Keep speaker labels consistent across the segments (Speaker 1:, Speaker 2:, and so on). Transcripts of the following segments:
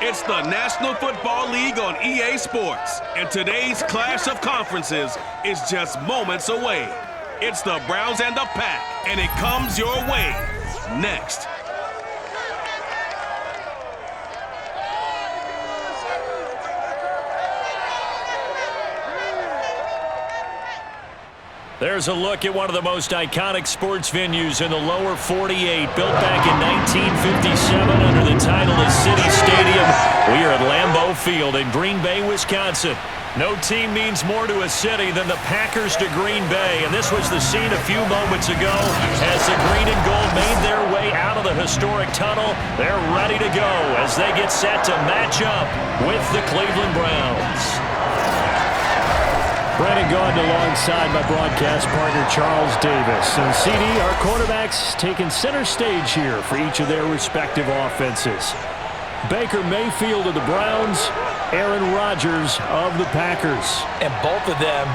Speaker 1: It's the National Football League on EA Sports, and today's clash of conferences is just moments away. It's the Browns and the Pack, and it comes your way next.
Speaker 2: There's a look at one of the most iconic sports venues in the lower 48, built back in 1957 under the title of City Stadium. We are at Lambeau Field in Green Bay, Wisconsin. No team means more to a city than the Packers to Green Bay, and this was the scene a few moments ago as the green and gold made their way out of the historic tunnel. They're ready to go as they get set to match up with the Cleveland Browns.
Speaker 3: Brandon Gaudin alongside my broadcast partner Charles Davis. And CD, our quarterbacks taking center stage here for each of their respective offenses. Baker Mayfield of the Browns, Aaron Rodgers of the Packers.
Speaker 4: And both of them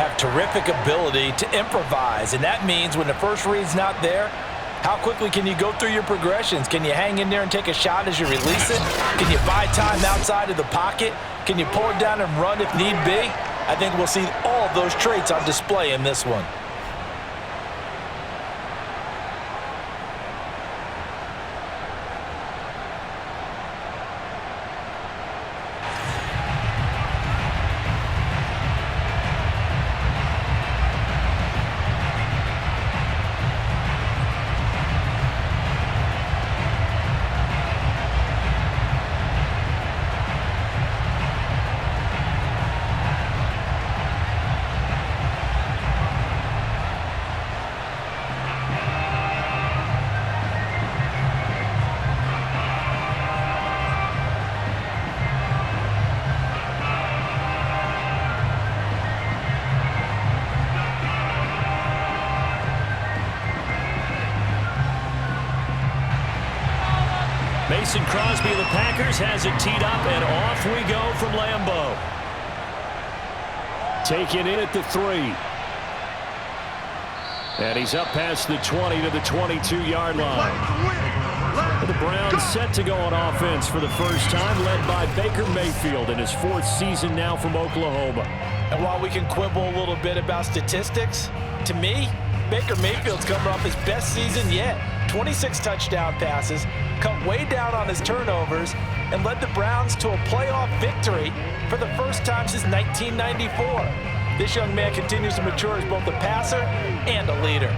Speaker 4: have terrific ability to improvise. And that means when the first read's not there, how quickly can you go through your progressions? Can you hang in there and take a shot as you release it? Can you buy time outside of the pocket? Can you pull it down and run if need be? I think we'll see all of those traits on display in this one.
Speaker 2: Mason Crosby of the Packers has it teed up, and off we go from Lambeau.
Speaker 3: Taken in at the 3. And he's up past the 20 to the 22-yard line. The Browns set to go on offense for the first time, led by Baker Mayfield in his 4th season now from Oklahoma.
Speaker 4: And while we can quibble a little bit about statistics, to me, Baker Mayfield's coming off his best season yet. 26 touchdown passes, cut way down on his turnovers, and led the Browns to a playoff victory for the first time since 1994. This young man continues to mature as both a passer and a leader.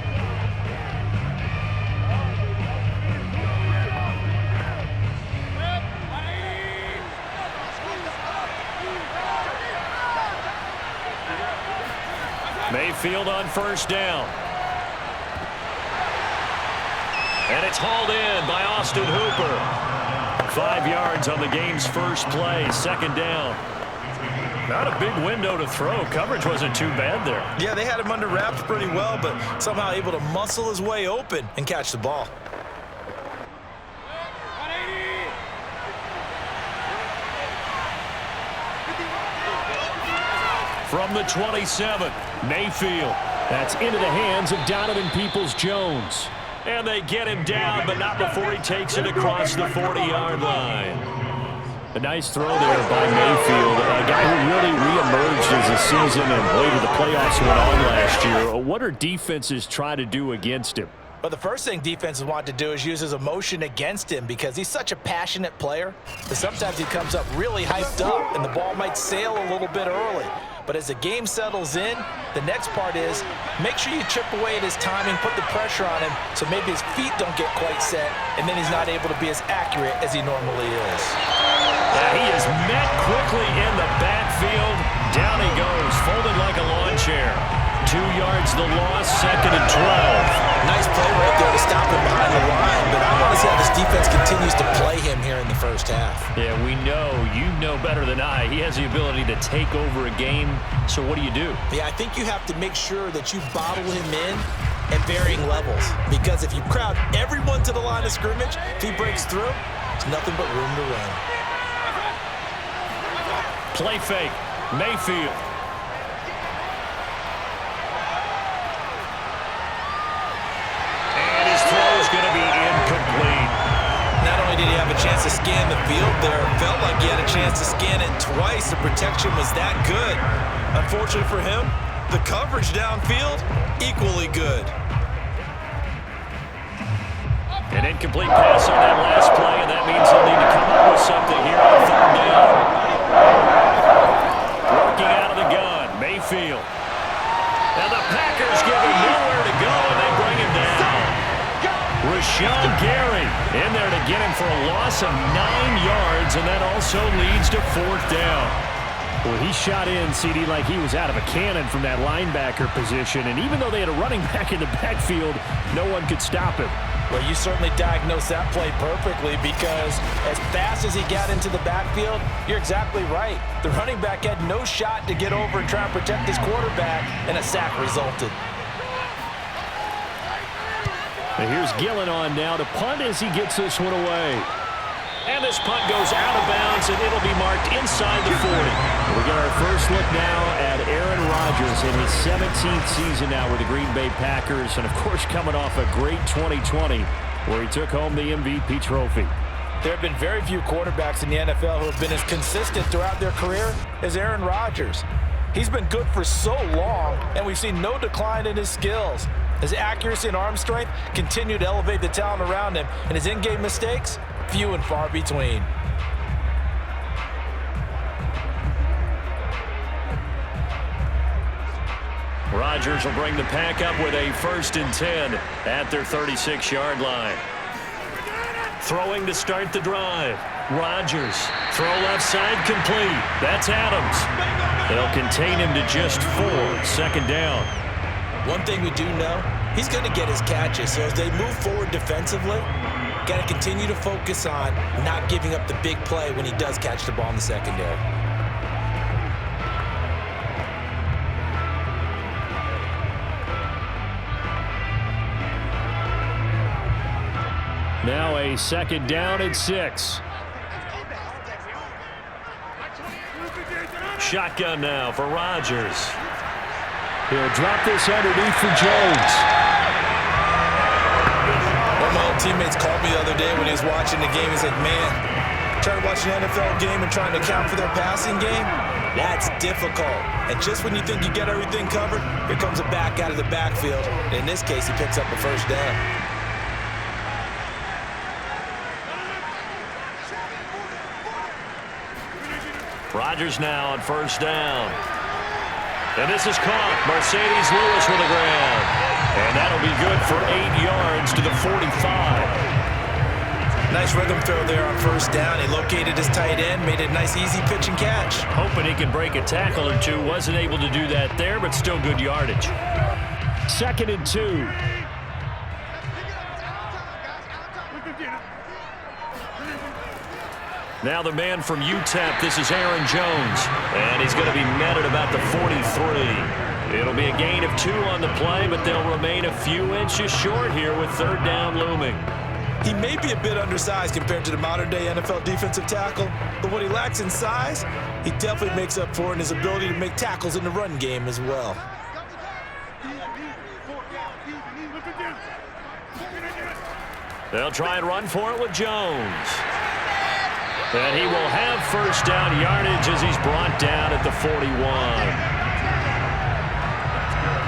Speaker 2: Mayfield on first down. And it's hauled in by Austin Hooper. 5 yards on the game's first play, second down. Not a big window to throw. Coverage wasn't too bad there.
Speaker 4: Yeah, they had him under wraps pretty well, but somehow able to muscle his way open and catch the ball.
Speaker 2: From the 27, Mayfield.
Speaker 3: That's into the hands of Donovan Peoples-Jones.
Speaker 2: And they get him down, but not before he takes it across the 40-yard line.
Speaker 3: A nice throw there by Mayfield, a guy who really reemerged as the season and later the playoffs went on last year. What are defenses try to do against him?
Speaker 4: Well, the first thing defenses want to do is use his emotion against him because he's such a passionate player that sometimes he comes up really hyped up and the ball might sail a little bit early. But as the game settles in, the next part is make sure you chip away at his timing, put the pressure on him so maybe his feet don't get quite set, and then he's not able to be as accurate as he normally is.
Speaker 2: He is met quickly in the backfield. Down he goes, folded like a lawn chair. 2 yards the loss, second and 12.
Speaker 4: Nice play right there to stop him behind the line, but I want to see how this defense continues to play him here in the first half.
Speaker 2: Yeah, we know. You know better than I. He has the ability to take over a game, so what do you do?
Speaker 4: Yeah, I think you have to make sure that you bottle him in at varying levels, because if you crowd everyone to the line of scrimmage, if he breaks through, there's nothing but room to run.
Speaker 2: Play fake, Mayfield. And his throw is going to be incomplete.
Speaker 4: Not only did he have have a chance to scan the field there. It felt like he had a chance to scan it twice. The protection was that good. Unfortunately for him, the coverage downfield, equally good.
Speaker 2: An incomplete pass on that last play, and that means they'll need to come up with something here on third down. Working out of the gun, Mayfield. And the Packers give him nowhere to go, and they bring him down. Rashawn Gary in there to get him for a loss of 9 yards, and that also leads to fourth down.
Speaker 3: Well, he shot in, CD, like he was out of a cannon from that linebacker position, and even though they had a running back in the backfield, no one could stop him.
Speaker 4: Well, you certainly diagnosed that play perfectly because as fast as he got into the backfield, you're exactly right. The running back had no shot to get over and try and protect his quarterback, and a sack resulted.
Speaker 3: And here's Gillen on now to punt as he gets this one away. And this punt goes out of bounds, and it'll be marked inside the 40. We get our first look now at Aaron Rodgers in his 17th season now with the Green Bay Packers, and of course coming off a great 2020 where he took home the MVP trophy.
Speaker 4: There have been very few quarterbacks in the NFL who have been as consistent throughout their career as Aaron Rodgers. He's been good for so long, and we've seen no decline in his skills. His accuracy and arm strength continue to elevate the talent around him, and his in-game mistakes, few and far between.
Speaker 2: Rodgers will bring the pack up with a 1st and 10 at their 36-yard line. Throwing to start the drive. Rodgers, throw left side complete. That's Adams. They'll contain him to just 4, 2nd down.
Speaker 4: One thing we do know, he's going to get his catches. So as they move forward defensively, got to continue to focus on not giving up the big play when he does catch the ball in the secondary.
Speaker 3: Now a 2nd down and 6.
Speaker 2: Shotgun now for Rodgers.
Speaker 3: He'll drop this underneath for Jones.
Speaker 4: One of my old teammates called me the other day when he was watching the game. He said, man, trying to watch an NFL game and trying to account for their passing game, that's difficult. And just when you think you get everything covered, here comes a back out of the backfield. And in this case, he picks up a 1st down.
Speaker 2: Rodgers now on 1st down. And this is caught. Mercedes Lewis with the ground. And that'll be good for 8 yards to the 45.
Speaker 4: Nice rhythm throw there on 1st down. He located his tight end, made a nice easy pitch and catch.
Speaker 2: Hoping he can break a tackle or two. Wasn't able to do that there, but still good yardage.
Speaker 3: 2nd and 2.
Speaker 2: Now the man from UTEP, this is Aaron Jones. And he's going to be met at about the 43. It'll be a gain of 2 on the play, but they'll remain a few inches short here with 3rd down looming.
Speaker 4: He may be a bit undersized compared to the modern-day NFL defensive tackle, but what he lacks in size, he definitely makes up for in his ability to make tackles in the run game as well.
Speaker 2: They'll try and run for it with Jones. And he will have 1st down yardage as he's brought down at the 41.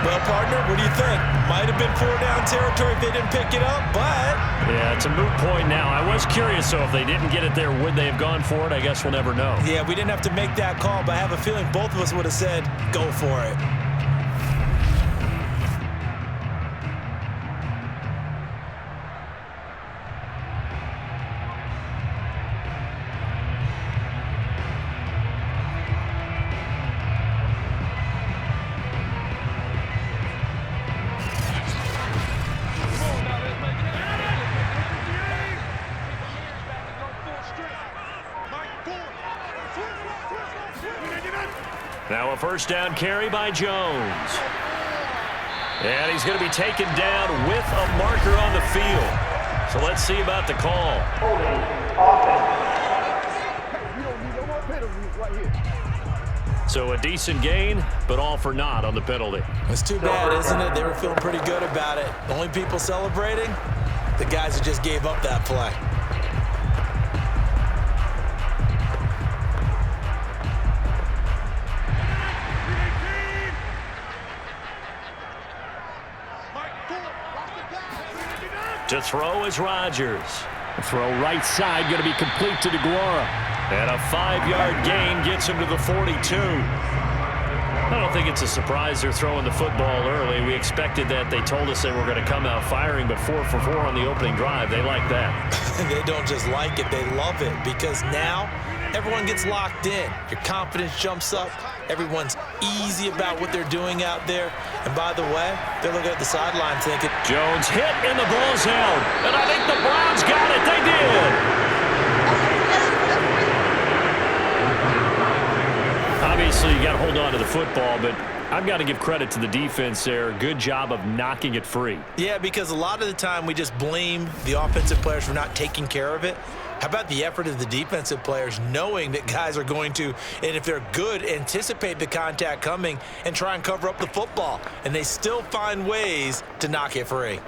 Speaker 4: Well, partner, what do you think? Might have been 4-down territory if they didn't pick it up, but...
Speaker 2: Yeah, it's a moot point now. I was curious, so if they didn't get it there, would they have gone for it? I guess we'll never know.
Speaker 4: Yeah, we didn't have to make that call, but I have a feeling both of us would have said, go for it.
Speaker 2: Now a 1st down carry by Jones. And he's going to be taken down with a marker on the field. So let's see about the call. So a decent gain, but all for naught on the penalty.
Speaker 4: It's too bad, isn't it? They were feeling pretty good about it. The only people celebrating, the guys who just gave up that play.
Speaker 2: To throw is Rodgers.
Speaker 3: The throw right side going to be complete to DeGuara.
Speaker 2: And a 5-yard gain gets him to the 42. I don't think it's a surprise they're throwing the football early. We expected that. They told us they were going to come out firing, but 4 for 4 on the opening drive. They like that.
Speaker 4: They don't just like it, they love it, because now everyone gets locked in. Your confidence jumps up. Everyone's easy about what they're doing out there. And by the way, they're looking at the sideline thinking,
Speaker 2: Jones hit and the ball's out. And I think the Browns got it. They did. Obviously, you got to hold on to the football, but I've got to give credit to the defense there. Good job of knocking it free.
Speaker 4: Yeah, because a lot of the time we just blame the offensive players for not taking care of it. How about the effort of the defensive players knowing that guys are going to, and if they're good, anticipate the contact coming and try and cover up the football. And they still find ways to knock it free.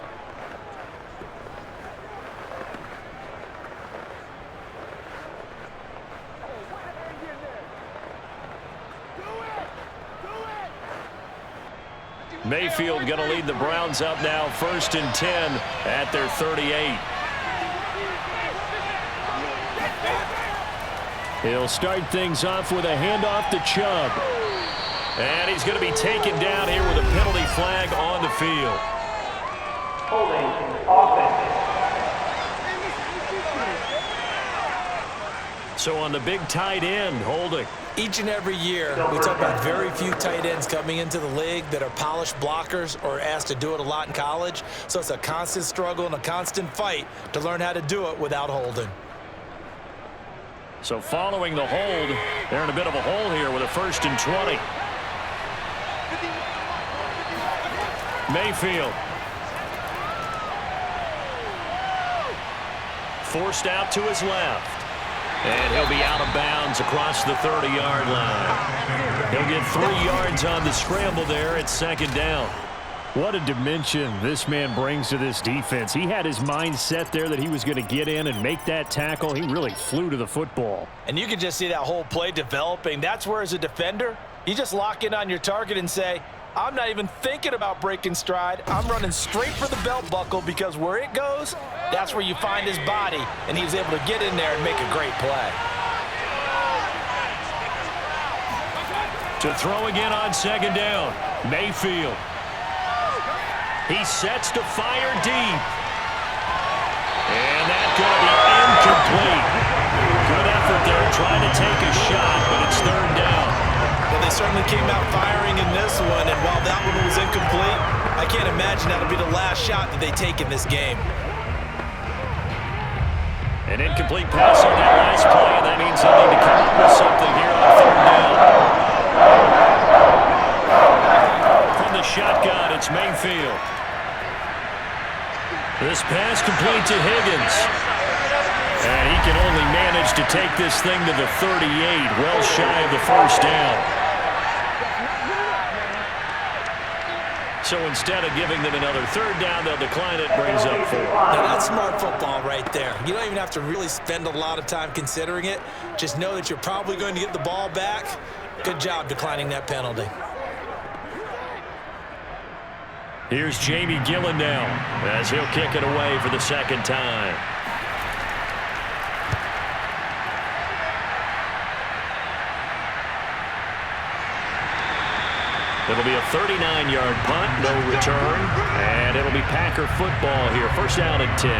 Speaker 2: Mayfield going to lead the Browns up now, 1st and 10 at their 38.
Speaker 3: He'll start things off with a handoff to Chubb.
Speaker 2: And he's going to be taken down here with a penalty flag on the field.
Speaker 5: Holding offense.
Speaker 2: So on the big tight end, holding.
Speaker 4: Each and every year, we talk about very few tight ends coming into the league that are polished blockers or asked to do it a lot in college. So it's a constant struggle and a constant fight to learn how to do it without holding.
Speaker 2: So following the hold, they're in a bit of a hole here with a 1st and 20. Mayfield. Forced out to his left. And he'll be out of bounds across the 30-yard line. He'll get 3 yards on the scramble there at 2nd down.
Speaker 3: What a dimension this man brings to this defense. He had his mind set there that he was going to get in and make that tackle. He really flew to the football.
Speaker 4: And you can just see that whole play developing. That's where, as a defender, you just lock in on your target and say, I'm not even thinking about breaking stride. I'm running straight for the belt buckle, because where it goes, that's where you find his body. And he was able to get in there and make a great play.
Speaker 2: To throw again on 2nd down, Mayfield. He sets to fire deep. And that's going to be incomplete. Good effort there trying to take a shot, but it's 3rd down.
Speaker 4: Well, they certainly came out firing in this one, and while that one was incomplete, I can't imagine that'll be the last shot that they take in this game.
Speaker 2: An incomplete pass on that last play, and that means they'll need to come up with something here on 3rd down. From the shotgun, it's Mayfield. This pass complete to Higgins. And he can only manage to take this thing to the 38, well shy of the 1st down. So instead of giving them another 3rd down, they'll decline it, brings up 4.
Speaker 4: Now, that's smart football right there. You don't even have to really spend a lot of time considering it. Just know that you're probably going to get the ball back. Good job declining that penalty.
Speaker 2: Here's Jamie Gillen now as he'll kick it away for the 2nd time. It'll be a 39-yard punt, no return, and it'll be Packer football here. 1st down and 10.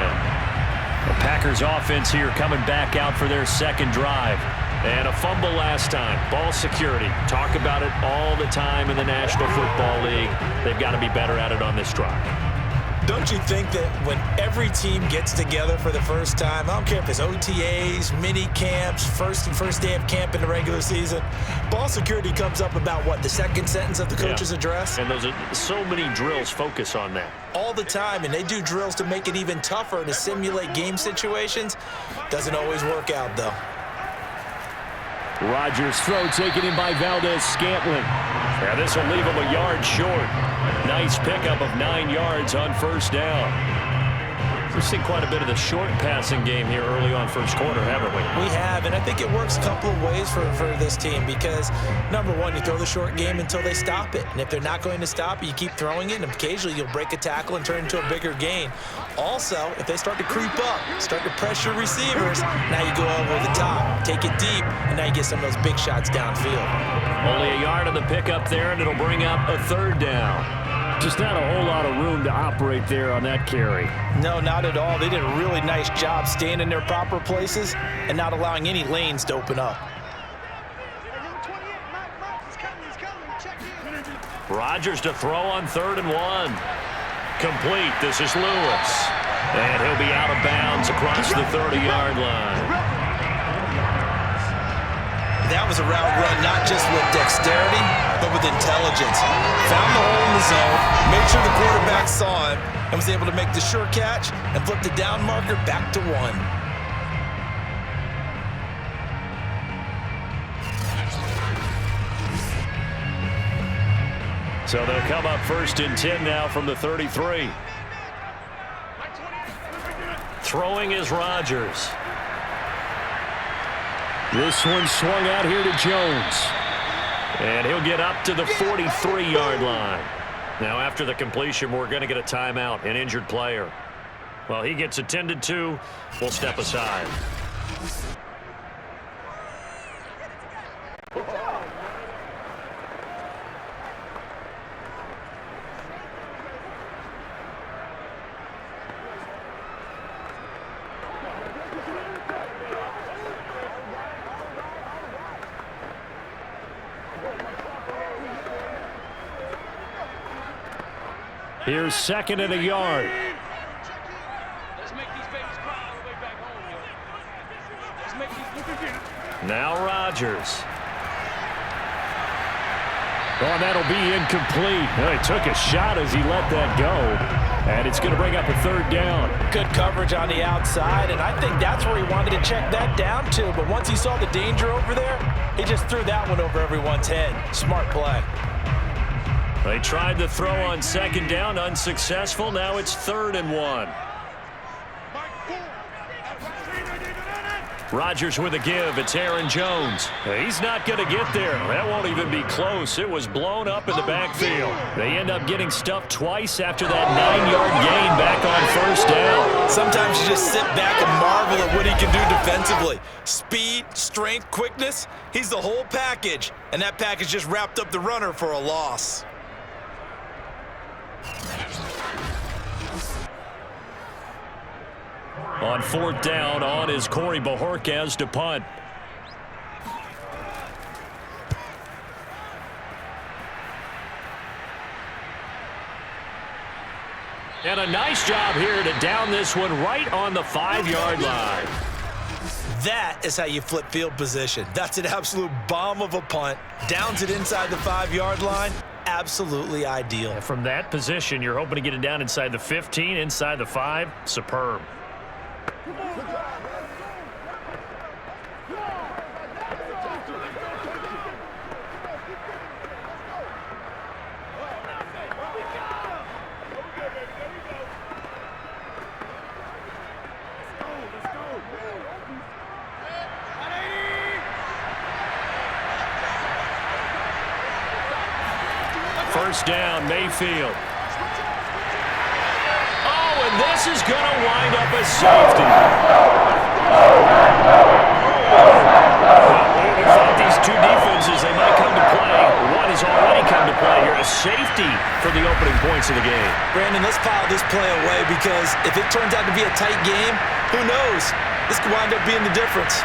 Speaker 2: The Packers offense here coming back out for their 2nd drive. And a fumble last time. Ball security. Talk about it all the time in the National Football League. They've got to be better at it on this drive.
Speaker 4: Don't you think that when every team gets together for the first time, I don't care if it's OTAs, mini camps, first day of camp in the regular season, ball security comes up about what, the 2nd sentence of the coach's address?
Speaker 2: And those are so many drills focus on that.
Speaker 4: All the time, and they do drills to make it even tougher to simulate game situations. Doesn't always work out, though.
Speaker 3: Rodgers' throw taken in by Valdez-Scantling.
Speaker 2: Yeah, this will leave him a yard short. Nice pickup of 9 yards on 1st down. We've seen quite a bit of the short passing game here early on first quarter, haven't we?
Speaker 4: We have, and I think it works a couple of ways for this team because, number one, you throw the short game until they stop it. And if they're not going to stop it, you keep throwing it, and occasionally you'll break a tackle and turn into a bigger gain. Also, if they start to creep up, start to pressure receivers, now you go over the top, take it deep, and now you get some of those big shots downfield.
Speaker 2: Only a yard on the pickup there, and it'll bring up a third down.
Speaker 3: Just not a whole lot of room to operate there on that carry.
Speaker 4: No, not at all. They did a really nice job staying in their proper places and not allowing any lanes to open up.
Speaker 2: Rodgers to throw on 3rd and 1. Complete. This is Lewis. And he'll be out of bounds across the 30-yard line.
Speaker 4: That was a route run not just with dexterity, but with intelligence. Found the hole in the zone, made sure the quarterback saw him, and was able to make the sure catch and flip the down marker back to 1.
Speaker 2: So they'll come up 1st and 10 now from the 33. Throwing is Rodgers.
Speaker 3: This one swung out here to Jones.
Speaker 2: And he'll get up to the 43-yard line. Now, after the completion, we're going to get a timeout, an injured player. Well, he gets attended to. We'll step aside.
Speaker 3: Here's 2nd and a yard.
Speaker 5: Let's make these babies cry all the way back home, yo. Let's make these...
Speaker 2: Now Rodgers.
Speaker 3: Oh, that'll be incomplete. Well, he took a shot as he let that go. And it's going to bring up a 3rd down.
Speaker 4: Good coverage on the outside, and I think that's where he wanted to check that down to. But once he saw the danger over there, he just threw that one over everyone's head. Smart play.
Speaker 2: They tried to throw on 2nd down, unsuccessful. Now it's 3rd and 1. Rodgers with a give. It's Aaron Jones. He's not going to get there. That won't even be close. It was blown up in the backfield. They end up getting stuffed twice after that 9-yard gain back on 1st down.
Speaker 4: Sometimes you just sit back and marvel at what he can do defensively. Speed, strength, quickness. He's the whole package. And that package just wrapped up the runner for a loss.
Speaker 2: On 4th down, on is Corey Bojorquez to punt. And a nice job here to down this one right on the 5-yard line.
Speaker 4: That is how you flip field position. That's an absolute bomb of a punt. Downs it inside the 5-yard line. Absolutely ideal.
Speaker 2: And from that position, you're hoping to get it down inside the 15, inside the 5. Superb. First down, Mayfield. Oh, and this is going to wind up a safety. We thought these two defenses, they might come to play. One has already come to play here. A safety for the opening points of the game.
Speaker 4: Brandon, let's file this play away because if it turns out to be a tight game, who knows? This could wind up being the difference.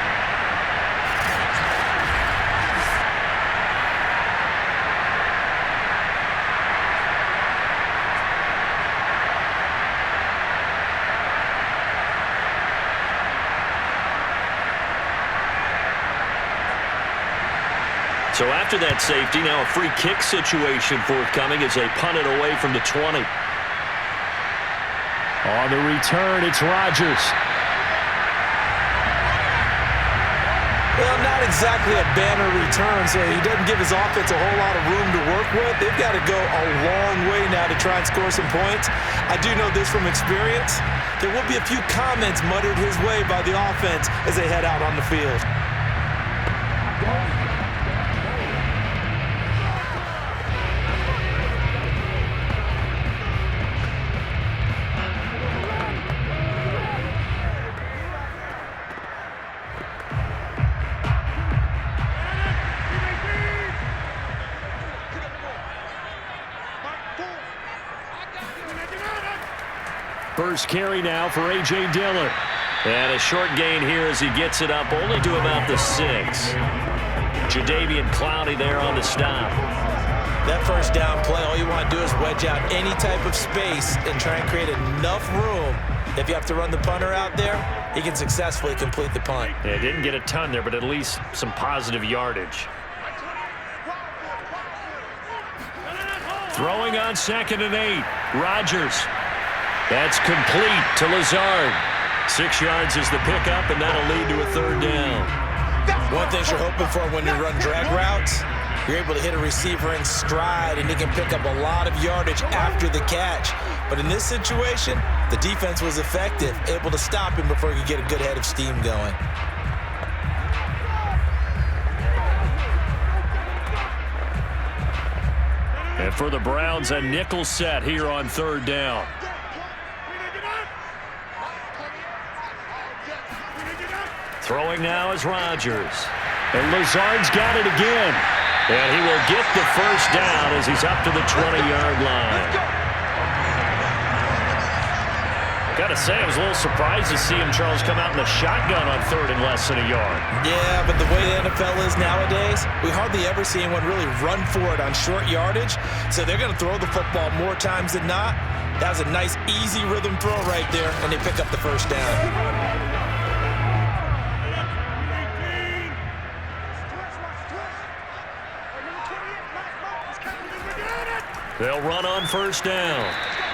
Speaker 2: So after that safety, now a free kick situation forthcoming as they punt it away from the 20.
Speaker 3: On the return, it's Rodgers.
Speaker 4: Well, not exactly a banner return, so he doesn't give his offense a whole lot of room to work with. They've got to go a long way now to try and score some points. I do know this from experience. There will be a few comments muttered his way by the offense as they head out on the field.
Speaker 3: First carry now for A.J. Dillon.
Speaker 2: And a short gain here as he gets it up only to about the 6. Jadeveon Clowney there on the stop.
Speaker 4: That first down play, all you want to do is wedge out any type of space and try and create enough room. If you have to run the punter out there, he can successfully complete the punt.
Speaker 3: Yeah, didn't get a ton there, but at least some positive yardage. Throwing on 2nd and 8. Rodgers. That's complete to Lazard. 6 yards is the pickup, and that'll lead to a 3rd down.
Speaker 4: One thing you're hoping for when you run drag routes, you're able to hit a receiver in stride, and he can pick up a lot of yardage after the catch. But in this situation, the defense was effective, able to stop him before he could get a good head of steam going.
Speaker 3: And for the Browns, a nickel set here on 3rd down. Throwing now is Rodgers. And Lazard's got it again. And he will get the first down as he's up to the 20-yard line. Gotta say, I was a little surprised to see him, Charles, come out in the shotgun on 3rd and less than a yard.
Speaker 4: Yeah, but the way the NFL is nowadays, we hardly ever see anyone really run for it on short yardage. So they're going to throw the football more times than not. That was a nice, easy rhythm throw right there, and they pick up the first down.
Speaker 3: They'll run on 1st down.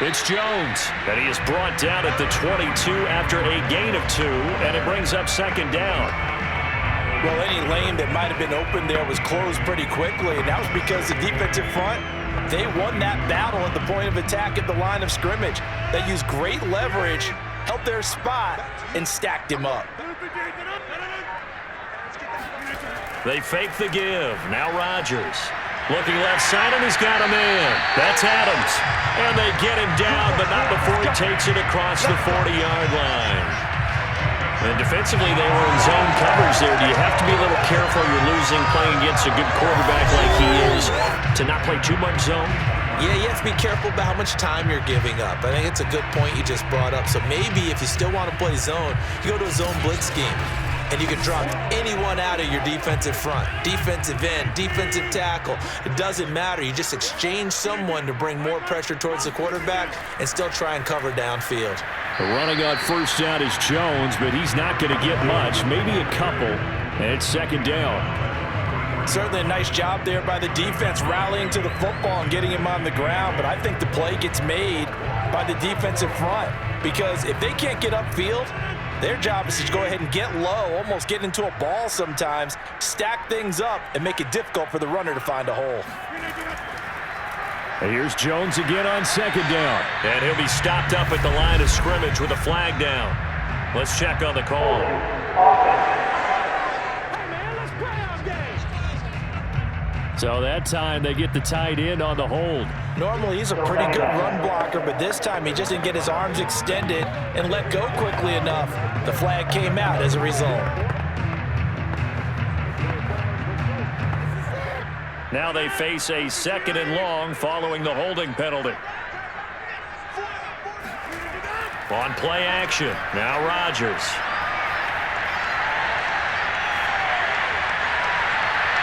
Speaker 3: It's Jones, and he is brought down at the 22 after a gain of 2, and it brings up 2nd down.
Speaker 4: Well, any lane that might have been open there was closed pretty quickly, and that was because the defensive front, they won that battle at the point of attack at the line of scrimmage. They used great leverage, held their spot, and stacked him up.
Speaker 2: They fake the give. Now Rodgers. Looking left side, and he's got a man. That's Adams. And they get him down, but not before he takes it across the 40-yard line. And defensively, they were in zone coverage there. Do you have to be a little careful? You're losing playing against a good quarterback like he is to not play too much zone?
Speaker 4: Yeah, you have to be careful about how much time you're giving up. I think it's a good point you just brought up. So maybe if you still want to play zone, you go to a zone blitz scheme. And you can drop anyone out of your defensive front, defensive end, defensive tackle. It doesn't matter. You just exchange someone to bring more pressure towards the quarterback and still try and cover downfield.
Speaker 3: Running on 1st down is Jones, but he's not going to get much, maybe a couple, and it's 2nd down.
Speaker 4: Certainly a nice job there by the defense rallying to the football and getting him on the ground, but I think the play gets made by the defensive front because if they can't get upfield, their job is to go ahead and get low, almost get into a ball sometimes, stack things up, and make it difficult for the runner to find a hole.
Speaker 3: And here's Jones again on 2nd down.
Speaker 2: And he'll be stopped up at the line of scrimmage with a flag down. Let's check on the call.
Speaker 3: So that time they get the tight end on the hold.
Speaker 4: Normally he's a pretty good run blocker, but this time he just didn't get his arms extended and let go quickly enough. The flag came out as a result.
Speaker 2: Now they face a 2nd and long following the holding penalty. On play action, now Rodgers.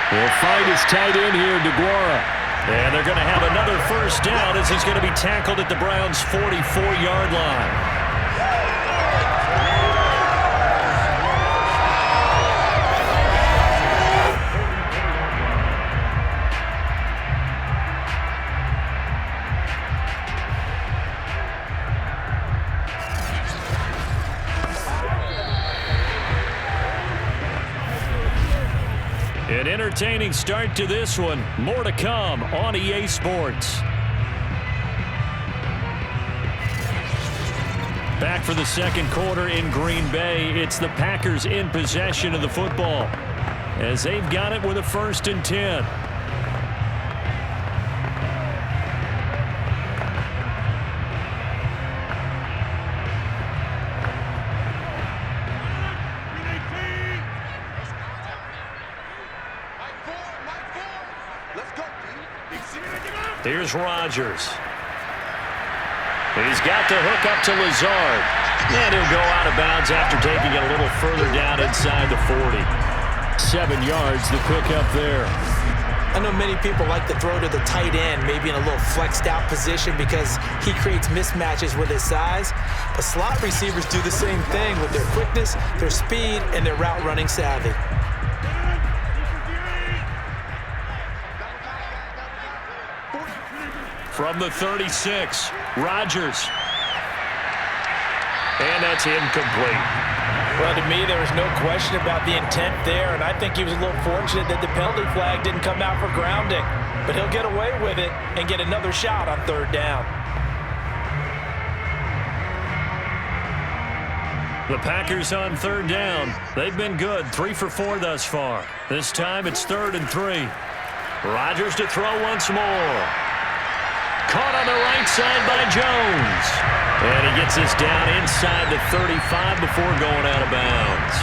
Speaker 3: He'll find his tight end here, DeGuara.
Speaker 2: And they're going to have another first down as he's going to be tackled at the Browns' 44-yard line. An entertaining start to this one. More to come on EA Sports. Back for the second quarter in Green Bay. It's the Packers in possession of the football as they've got it with a 1st and 10. Here's Rodgers. He's got the hook up to Lazard. And he'll go out of bounds after taking it a little further down inside the 40.
Speaker 3: 7 yards the pickup there.
Speaker 4: I know many people like to throw to the tight end, maybe in a little flexed out position because he creates mismatches with his size. But slot receivers do the same thing with their quickness, their speed, and their route running savvy.
Speaker 2: From the 36, Rodgers. And that's incomplete.
Speaker 4: Well, to me, there was no question about the intent there, and I think he was a little fortunate that the penalty flag didn't come out for grounding. But he'll get away with it and get another shot on 3rd down.
Speaker 2: The Packers on 3rd down. They've been good, 3 for 4 thus far. This time it's 3rd and 3. Rodgers to throw once more. Caught on the right side by Jones. And he gets this down inside the 35 before going out of bounds.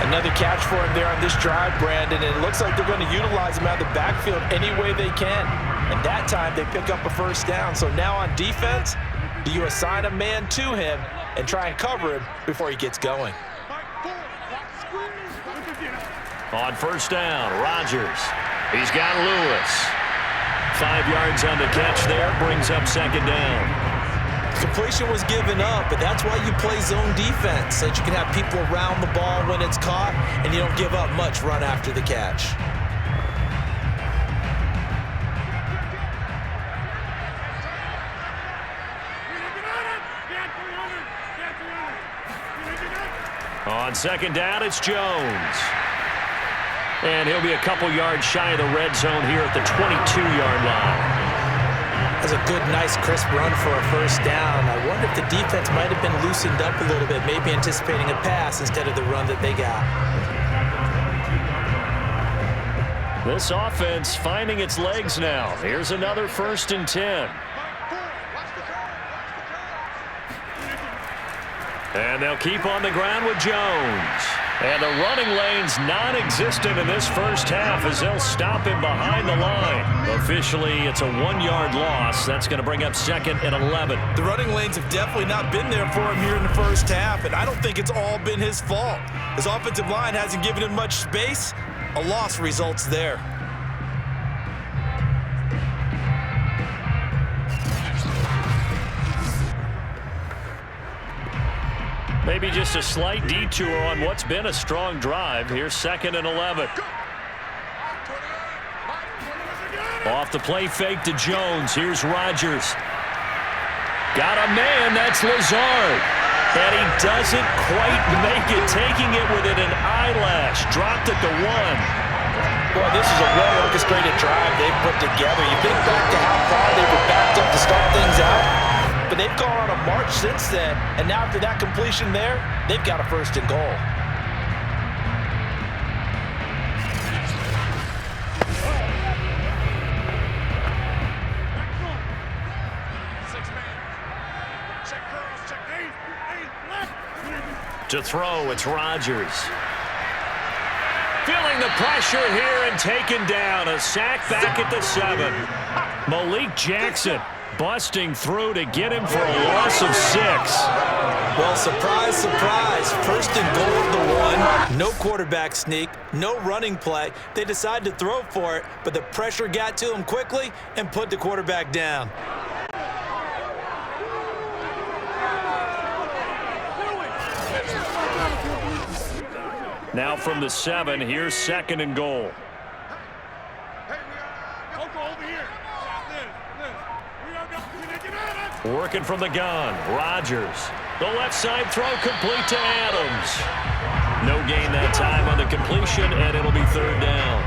Speaker 4: Another catch for him there on this drive, Brandon, and it looks like they're going to utilize him out of the backfield any way they can. And that time they pick up a 1st down. So now on defense, do you assign a man to him and try and cover him before he gets going?
Speaker 2: On 1st down, Rodgers. He's got Lewis. 5 yards on the catch there, brings up 2nd down.
Speaker 4: Completion was given up, but that's why you play zone defense, so that you can have people around the ball when it's caught, and you don't give up much run after the catch.
Speaker 2: On 2nd down, it's Jones. And he'll be a couple yards shy of the red zone here at the 22-yard line.
Speaker 4: That's a good, nice, crisp run for a 1st down. I wonder if the defense might have been loosened up a little bit, maybe anticipating a pass instead of the run that they got.
Speaker 2: This offense finding its legs now. Here's another 1st and 10. And they'll keep on the ground with Jones. And the running lane's non-existent in this first half as they'll stop him behind the line. Officially, it's a 1-yard loss. That's going to bring up 2nd and 11.
Speaker 4: The running lanes have definitely not been there for him here in the first half, and I don't think it's all been his fault. His offensive line hasn't given him much space. A loss results there.
Speaker 2: Maybe just a slight detour on what's been a strong drive. Here's 2nd and 11. Off the play fake to Jones. Here's Rodgers. Got a man. That's Lazard. And he doesn't quite make it. Taking it within an eyelash. Dropped at the 1.
Speaker 4: Boy, this is a well-orchestrated drive they've put together. You think back to how far they were backed up to start things out. But they've gone on a march since then, and now after that completion there, they've got a 1st and goal.
Speaker 2: To throw, it's Rodgers. Feeling the pressure here and taken down. A sack back at the 7. Malik Jackson busting through to get him for a loss of 6.
Speaker 4: Well, surprise, surprise. 1st and goal at the 1. No quarterback sneak, no running play. They decide to throw for it, but the pressure got to him quickly and put the quarterback down.
Speaker 2: Now from the 7, here's 2nd and goal. Working from the gun, Rodgers. The left side throw complete to Adams. No gain that time on the completion, and it'll be third down.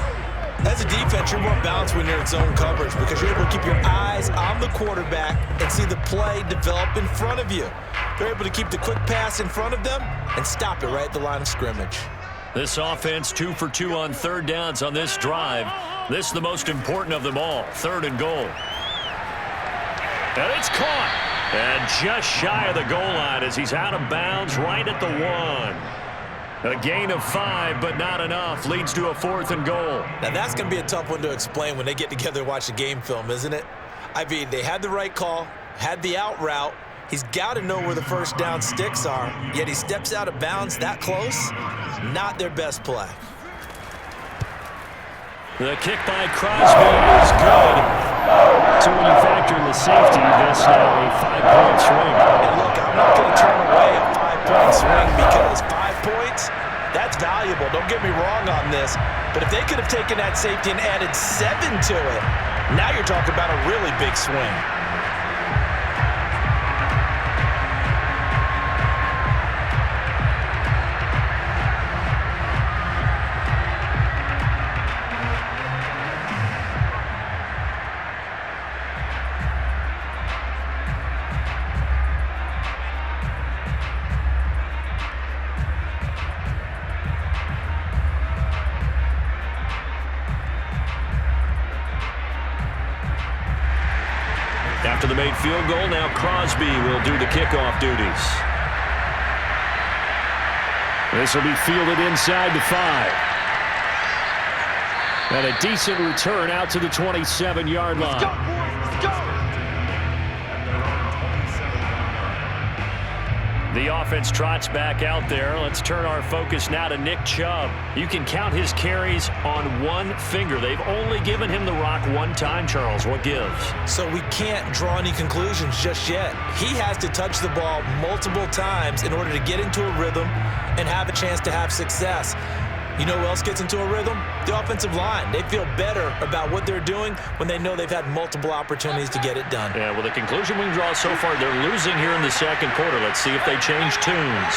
Speaker 4: As a defense, you're more balanced when you're in zone coverage because you're able to keep your eyes on the quarterback and see the play develop in front of you. They're able to keep the quick pass in front of them and stop it right at the line of scrimmage.
Speaker 2: This offense 2 for 2 on third downs on this drive. This is the most important of them all, 3rd and goal. And it's caught. And just shy of the goal line as he's out of bounds right at the 1. A gain of 5, but not enough. Leads to a 4th and goal.
Speaker 4: Now, that's going to be a tough one to explain when they get together and watch the game film, isn't it? I mean, they had the right call, had the out route. He's got to know where the first down sticks are, yet he steps out of bounds that close. Not their best play.
Speaker 2: The kick by Crosby is good.
Speaker 3: So when you factor in the safety, this now a 5-point swing.
Speaker 4: And look, I'm not going to turn away a 5-point swing because 5 points, that's valuable. Don't get me wrong on this. But if they could have taken that safety and added 7 to it, now you're talking about a really big swing.
Speaker 2: After the made field goal, now Crosby will do the kickoff duties.
Speaker 3: This will be fielded inside the 5. And a decent return out to the 27-yard line.
Speaker 5: Let's go, boys. Let's go.
Speaker 2: The offense trots back out there. Let's turn our focus now to Nick Chubb. You can count his carries on one finger. They've only given him the rock one time, Charles. What gives?
Speaker 4: So we can't draw any conclusions just yet. He has to touch the ball multiple times in order to get into a rhythm and have a chance to have success. You know who else gets into a rhythm? The offensive line. They feel better about what they're doing when they know they've had multiple opportunities to get it done.
Speaker 2: Yeah, well, the conclusion we can draw so far, they're losing here in the second quarter. Let's see if they change tunes.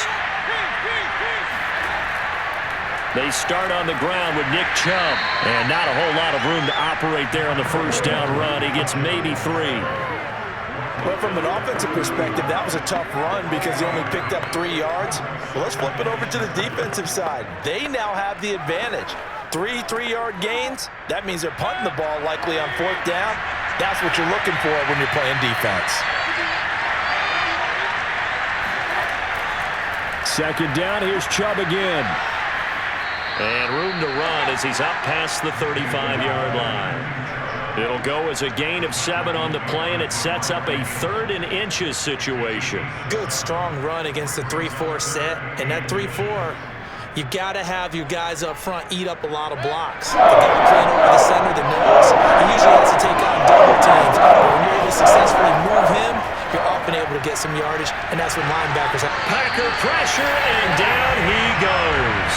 Speaker 2: They start on the ground with Nick Chubb. And not a whole lot of room to operate there on the first down run. He gets maybe 3.
Speaker 4: Well, from an offensive perspective, that was a tough run because he only picked up 3 yards. Well, let's flip it over to the defensive side. They now have the advantage. 3 3-yard gains. That means they're punting the ball likely on 4th down. That's what you're looking for when you're playing defense.
Speaker 3: Second down, here's Chubb again.
Speaker 2: And room to run as he's up past the 35-yard line. It'll go as a gain of 7 on the play, and it sets up a 3rd and inches situation.
Speaker 4: Good, strong run against the 3-4 set. And that 3-4, you got to have your guys up front eat up a lot of blocks. The guy playing over the center, the nose, he usually has to take on double teams. But when you're able to successfully move him, you're often able to get some yardage, and that's what linebackers are.
Speaker 2: Packer pressure, and down he goes.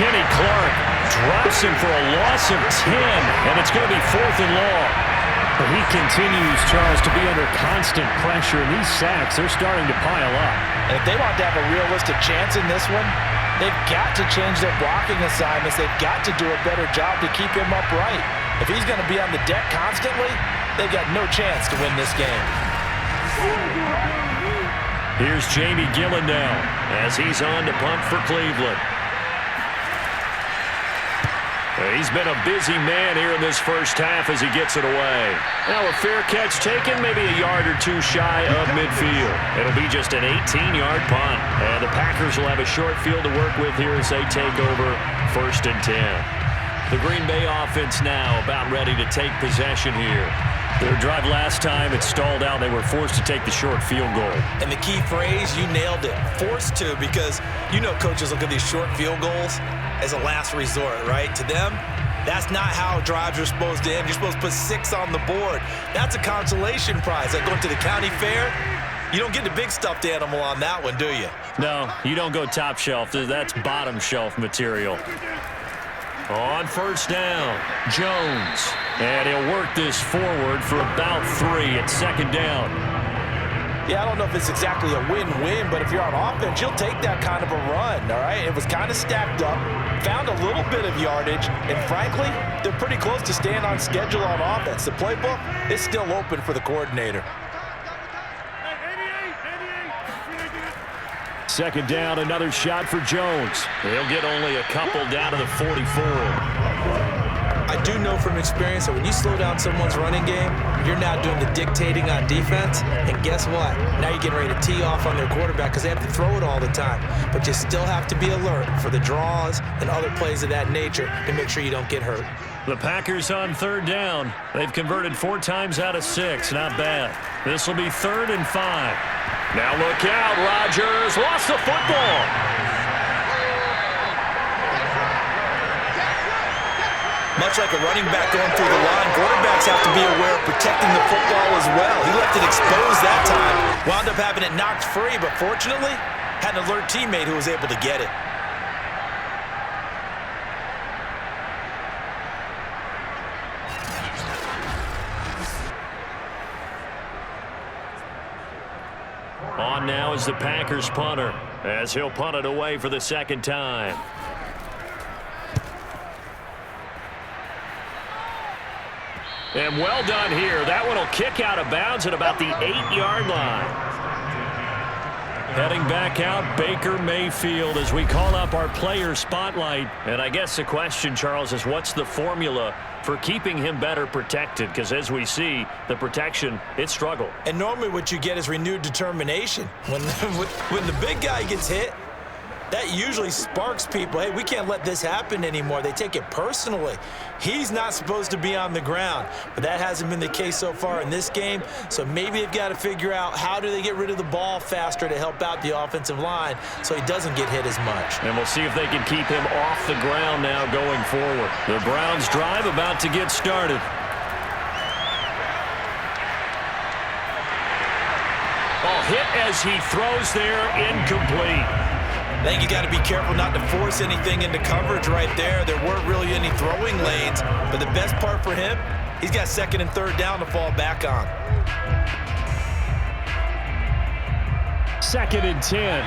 Speaker 2: Kenny Clark drops him for a loss of 10, and it's going to be 4th and long.
Speaker 3: But he continues, Charles, to be under constant pressure, and these sacks are starting to pile up.
Speaker 4: And if they want to have a realistic chance in this one, they've got to change their blocking assignments. They've got to do a better job to keep him upright. If he's going to be on the deck constantly, they've got no chance to win this game.
Speaker 2: Here's Jamie Gillen now as he's on to punt for Cleveland. He's been a busy man here in this first half as he gets it away. Now a fair catch taken, maybe a yard or 2 shy of midfield. It'll be just an 18-yard punt. And the Packers will have a short field to work with here as they take over 1st and 10. The Green Bay offense now about ready to take possession here. Their drive last time, it stalled out. They were forced to take the short field goal.
Speaker 4: And the key phrase, you nailed it, forced to, because you know coaches look at these short field goals as a last resort, right? To them, that's not how drives are supposed to end. You're supposed to put 6 on the board. That's a consolation prize. Like going to the county fair, you don't get the big stuffed animal on that one, do you?
Speaker 2: No, you don't go top shelf. That's bottom shelf material. On first down, Jones. And he'll work this forward for about 3 at 2nd down.
Speaker 4: Yeah, I don't know if it's exactly a win-win, but if you're on offense, you'll take that kind of a run, all right? It was kind of stacked up, found a little bit of yardage, and frankly, they're pretty close to staying on schedule on offense. The playbook is still open for the coordinator.
Speaker 3: Second down, another shot for Jones.
Speaker 2: He'll get only a couple down to the 44.
Speaker 4: I do know from experience that when you slow down someone's running game, you're now doing the dictating on defense, and guess what? Now you're getting ready to tee off on their quarterback because they have to throw it all the time. But you still have to be alert for the draws and other plays of that nature to make sure you don't get hurt.
Speaker 2: The Packers on third down. They've converted 4 times out of 6. Not bad. This will be 3rd and 5. Now look out. Rodgers lost the football.
Speaker 4: Much like a running back going through the line, quarterbacks have to be aware of protecting the football as well. He left it exposed that time. Wound up having it knocked free, but fortunately, had an alert teammate who was able to get it.
Speaker 2: On now is the Packers punter, as he'll punt it away for the second time. And well done here. That one will kick out of bounds at about the 8-yard line. Heading back out, Baker Mayfield, as we call up our player spotlight. And I guess the question, Charles, is what's the formula for keeping him better protected? Because as we see, the protection, it struggled.
Speaker 4: And normally what you get is renewed determination. When the big guy gets hit, that usually sparks people. Hey, we can't let this happen anymore. They take it personally. He's not supposed to be on the ground, but that hasn't been the case so far in this game. So maybe they've got to figure out how do they get rid of the ball faster to help out the offensive line so he doesn't get hit as much.
Speaker 2: And we'll see if they can keep him off the ground now going forward. The Browns drive about to get started. Ball hit as he throws there, incomplete.
Speaker 4: I think you got to be careful not to force anything into coverage right there. There weren't really any throwing lanes, but the best part for him, he's got 2nd and 3rd down to fall back on.
Speaker 3: 2nd and 10.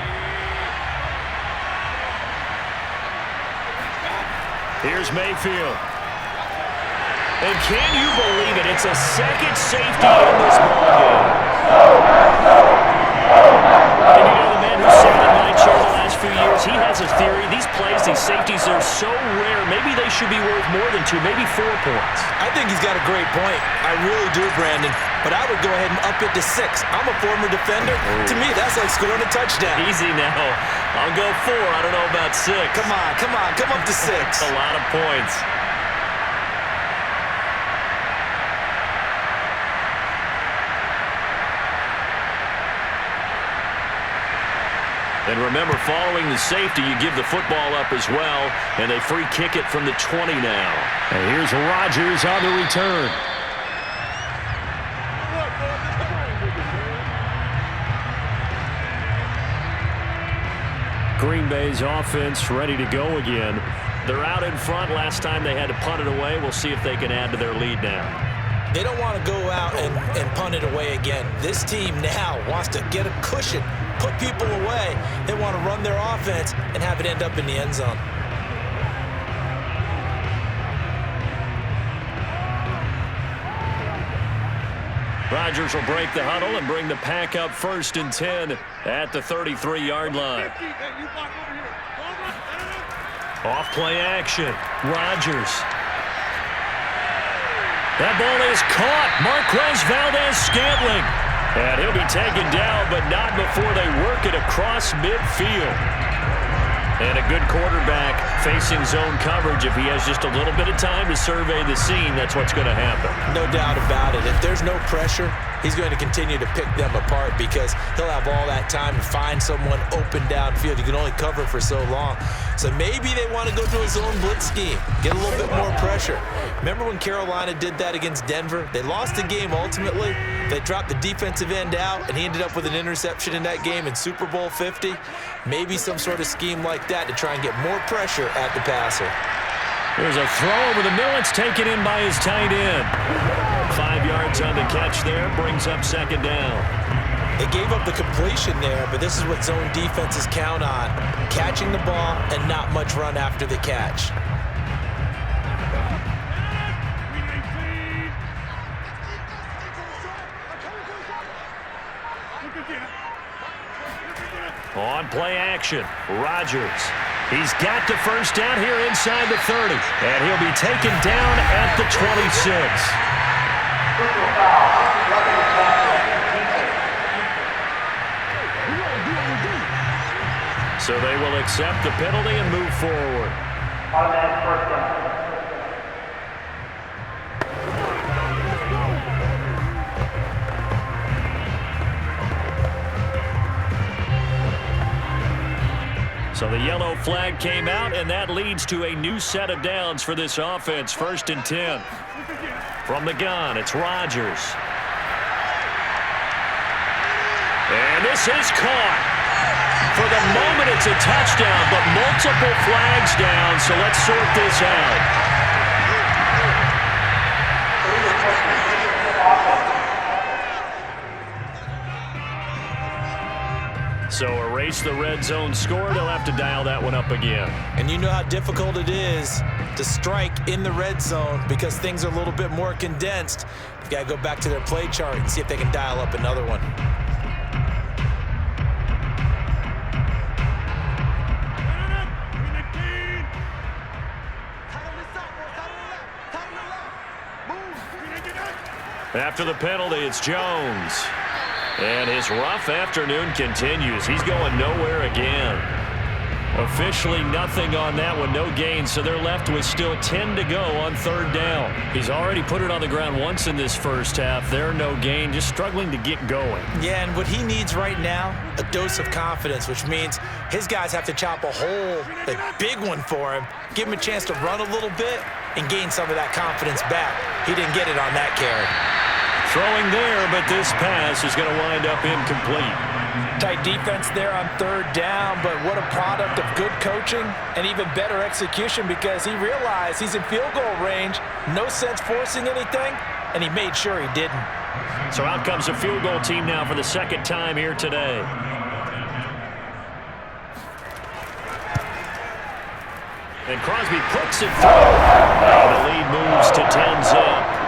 Speaker 3: Here's Mayfield.
Speaker 2: And can you believe it? It's a second safety in this ballgame. And you know the man who sat in my chair the last few years, he has a theory. These plays, these safeties are so rare. Maybe they should be worth more than 2, maybe 4 points.
Speaker 4: I think he's got a great point. I really do, Brandon. But I would go ahead and up it to 6. I'm a former defender. To me, that's like scoring a touchdown.
Speaker 2: Easy now. I'll go 4. I don't know about 6.
Speaker 4: Come on. Come up to 6.
Speaker 2: That's a lot of points. And remember, following the safety, you give the football up as well, and they free kick it from the 20 now.
Speaker 3: And here's Rodgers on the return. Green Bay's offense ready to go again.
Speaker 2: They're out in front. Last time they had to punt it away. We'll see if they can add to their lead now.
Speaker 4: They don't want to go out and punt it away again. This team now wants to get a cushion, put people away. They want to run their offense and have it end up in the end zone.
Speaker 2: Rodgers will break the huddle and bring the pack up 1st and 10 at the 33-yard line. Off play action. Rodgers. That ball is caught. Marquez Valdez-Scantling. And he'll be taken down, but not before they work it across midfield. And a good quarterback facing zone coverage. If he has just a little bit of time to survey the scene, that's what's going to happen.
Speaker 4: No doubt about it. If there's no pressure, he's going to continue to pick them apart because he'll have all that time to find someone open downfield. You can only cover for so long. So maybe they want to go to a zone blitz scheme, get a little bit more pressure. Remember when Carolina did that against Denver? They lost the game ultimately. They dropped the defensive end out, and he ended up with an interception in that game in Super Bowl 50. Maybe some sort of scheme like that to try and get more pressure at the passer.
Speaker 2: There's a throw over the middle. It's taken in by his tight end. 5 yards on the catch there. Brings up 2nd down.
Speaker 4: They gave up the completion there, but this is what zone defenses count on. Catching the ball and not much run after the catch.
Speaker 2: On play action, Rodgers. He's got the first down here inside the 30, and he'll be taken down at the 26. So they will accept the penalty and move forward.
Speaker 6: Automatic first down.
Speaker 2: So the yellow flag came out, and that leads to a new set of downs for this offense. 1st and 10. From the gun, it's Rodgers. And this is caught. For the moment, it's a touchdown, but multiple flags down, so let's sort this out. So erase the red zone score. They'll have to dial that one up again.
Speaker 4: And you know how difficult it is to strike in the red zone because things are a little bit more condensed. You've got to go back to their play chart and see if they can dial up another one.
Speaker 2: After the penalty, it's Jones. And his rough afternoon continues. He's going nowhere again. Officially nothing on that one, no gain, so they're left with still 10 to go on 3rd down. He's already put it on the ground once in this first half. There, no gain, just struggling to get going.
Speaker 4: Yeah, and what he needs right now, a dose of confidence, which means his guys have to chop a hole, a big one for him, give him a chance to run a little bit and gain some of that confidence back. He didn't get it on that carry.
Speaker 2: Throwing there, but this pass is going to wind up incomplete.
Speaker 4: Tight defense there on 3rd down, but what a product of good coaching and even better execution because he realized he's in field goal range, no sense forcing anything, and he made sure he didn't.
Speaker 2: So out comes a field goal team now for the 2nd time here today. And Crosby puts it through. And the lead moves to 10-zip.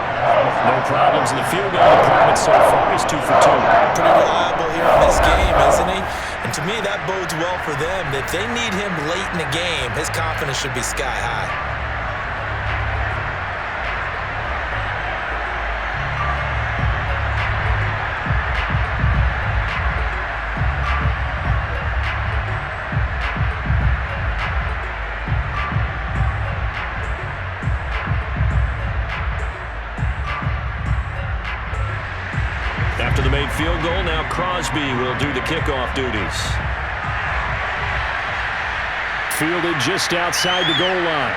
Speaker 2: No problems in the field goal department so far. He's 2 for 2.
Speaker 4: Pretty reliable here in this game, isn't he? And to me, that bodes well for them. If they need him late in the game, his confidence should be sky high.
Speaker 2: After the made field goal, now Crosby will do the kickoff duties.
Speaker 3: Fielded just outside the goal line.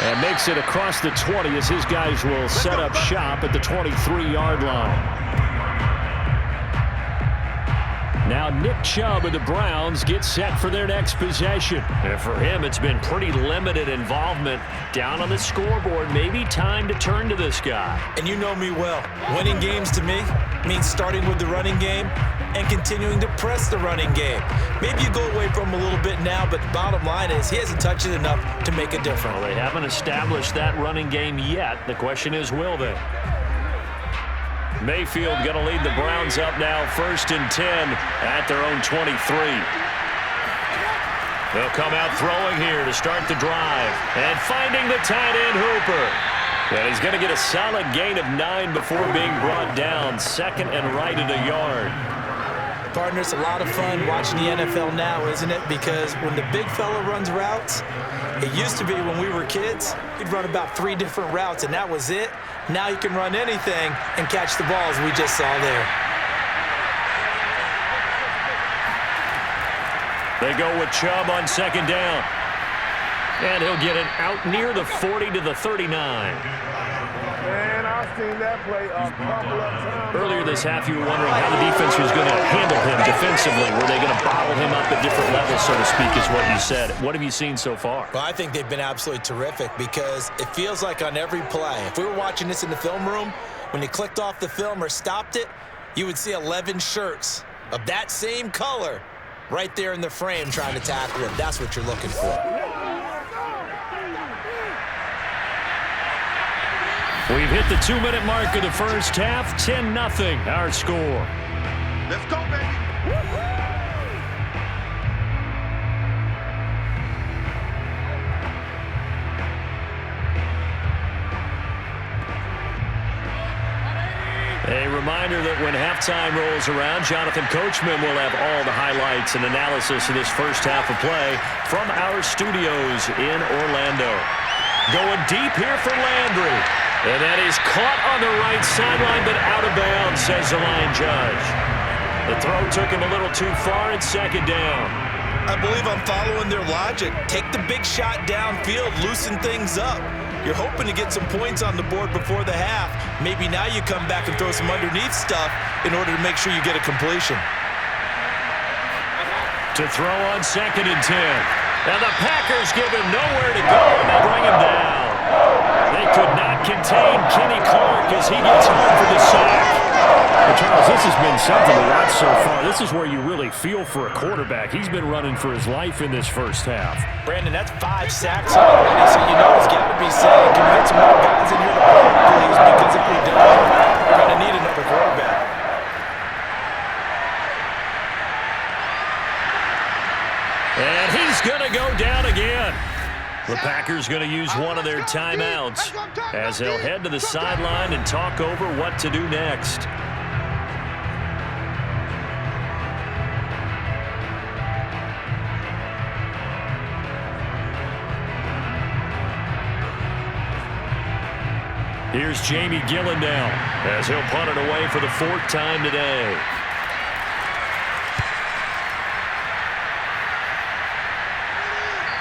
Speaker 3: And makes it across the 20 as his guys will set up shop at the 23-yard line. Now Nick Chubb of the Browns gets set for their next possession.
Speaker 2: And for him, it's been pretty limited involvement. Down on the scoreboard, maybe time to turn to this guy.
Speaker 4: And you know me well. Winning games to me means starting with the running game and continuing to press the running game. Maybe you go away from him a little bit now, but the bottom line is he hasn't touched it enough to make a difference.
Speaker 2: Well, they haven't established that running game yet. The question is, will they? Mayfield going to lead the Browns up now, 1st and 10 at their own 23. They'll come out throwing here to start the drive. And finding the tight end Hooper. And he's going to get a solid gain of 9 before being brought down. 2nd and right at a yard.
Speaker 4: Partner, it's a lot of fun watching the NFL now, isn't it? Because when the big fella runs routes, it used to be when we were kids, he'd run about 3 different routes, and that was it. Now he can run anything and catch the balls we just saw there.
Speaker 2: They go with Chubb on 2nd down. And he'll get it out near the 40 to the 39.
Speaker 7: Man, I've seen that play a couple of times.
Speaker 2: Earlier this half, you were wondering how the defense was going to handle him defensively. Were they going to bottle him up at different levels, so to speak, is what you said. What have you seen so far?
Speaker 4: Well, I think they've been absolutely terrific because it feels like on every play, if we were watching this in the film room, when you clicked off the film or stopped it, You would see 11 shirts of that same color right there in the frame trying to tackle him. That's what you're looking for.
Speaker 3: We've hit the 2-minute mark of the first half. 10-0 our score.
Speaker 7: Let's go, baby.
Speaker 3: A reminder that when halftime rolls around, Jonathan Coachman will have all the highlights and analysis of this first half of play from our studios in Orlando. Going deep here for Landry. And that is caught on the right sideline, but out of bounds, says the line judge. The throw took him a little too far, and second down.
Speaker 4: I believe I'm following their logic. Take the big shot downfield, loosen things up. You're hoping to get some points on the board before the half. Maybe now you come back and throw some underneath stuff in order to make sure you get a completion.
Speaker 3: To throw on 2nd and 10. And the Packers give him nowhere to go, and they bring him down. They could not contain Kenny Clark as he gets home for the sack. Well, Charles, this has been something to watch so far. This is where you really feel for a quarterback. He's been running for his life in this first half.
Speaker 4: Brandon, that's 5 sacks already, so you know he's got to be saying, can we get some more guys in here to play, please? Because if we don't, we're going to need another quarterback.
Speaker 3: And he's going to go down again. The Packers going to use one of their timeouts as they'll head to the sideline and talk over what to do next. Here's Jamie Gillen now as he'll punt it away for the 4th time today.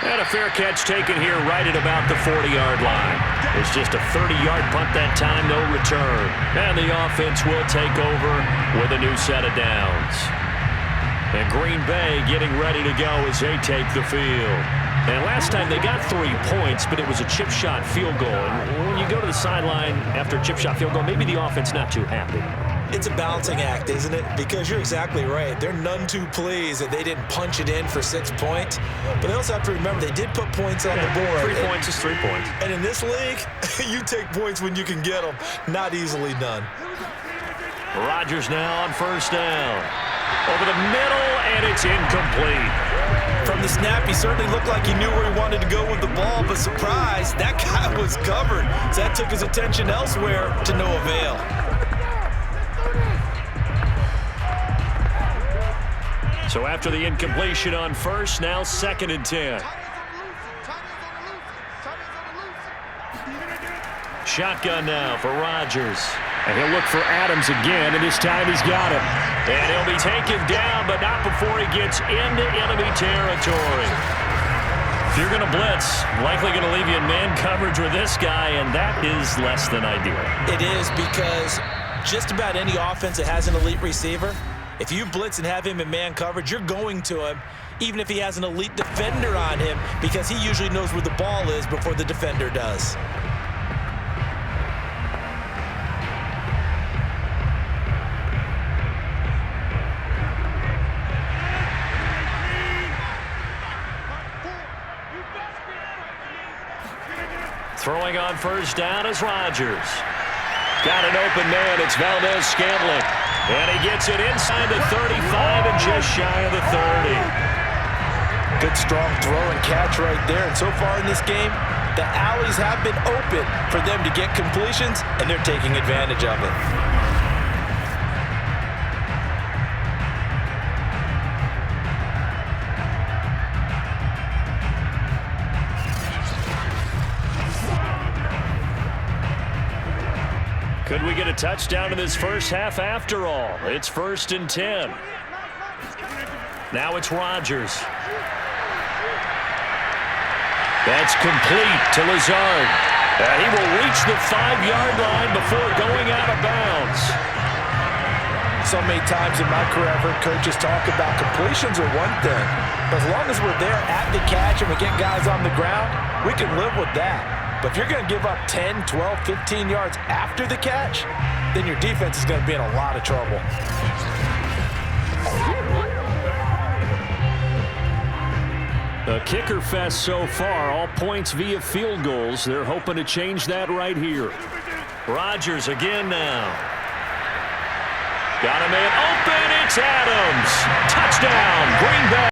Speaker 3: And a fair catch taken here right at about the 40-yard line. It's just a 30-yard punt that time, no return. And the offense will take over with a new set of downs. And Green Bay getting ready to go as they take the field. And last time they got 3 points, but it was a chip shot field goal. And when you go to the sideline after a chip shot field goal, maybe the offense not too happy.
Speaker 4: It's a balancing act, isn't it? Because you're exactly right. They're none too pleased that they didn't punch it in for 6 points. But they also have to remember they did put points on the board.
Speaker 3: 3 points is 3 points.
Speaker 4: And in this league, you take points when you can get them. Not easily done.
Speaker 3: Rodgers now on first down. Over the middle, and it's incomplete.
Speaker 4: From the snap, he certainly looked like he knew where he wanted to go with the ball, but surprise, that guy was covered. So that took his attention elsewhere to no avail.
Speaker 3: So after the incompletion on first, now 2nd and 10. Shotgun now for Rodgers. And he'll look for Adams again, and this time he's got him. And he'll be taken down, but not before he gets into enemy territory. If you're going to blitz, likely going to leave you in man coverage with this guy, and that is less than ideal.
Speaker 4: It is, because just about any offense that has an elite receiver, if you blitz and have him in man coverage, you're going to him, even if he has an elite defender on him, because he usually knows where the ball is before the defender does.
Speaker 3: Throwing on first down is Rodgers. Got an open man. It's Valdez-Scantling. And he gets it inside the 35 and just shy of the 30.
Speaker 4: Good strong throw and catch right there. And so far in this game, the alleys have been open for them to get completions, and they're taking advantage of it.
Speaker 3: Could we get a touchdown in this first half after all? It's 1st and 10. Now it's Rodgers. That's complete to Lazard. And he will reach the 5-yard line before going out of bounds.
Speaker 4: So many times in my career, I've heard coaches talk about completions are one thing. But as long as we're there at the catch and we get guys on the ground, we can live with that. But if you're going to give up 10, 12, 15 yards after the catch, then your defense is going to be in a lot of trouble.
Speaker 3: A kicker fest so far, all points via field goals. They're hoping to change that right here.
Speaker 2: Rodgers again now. Got a man open. It's Adams. Touchdown, Green Bay.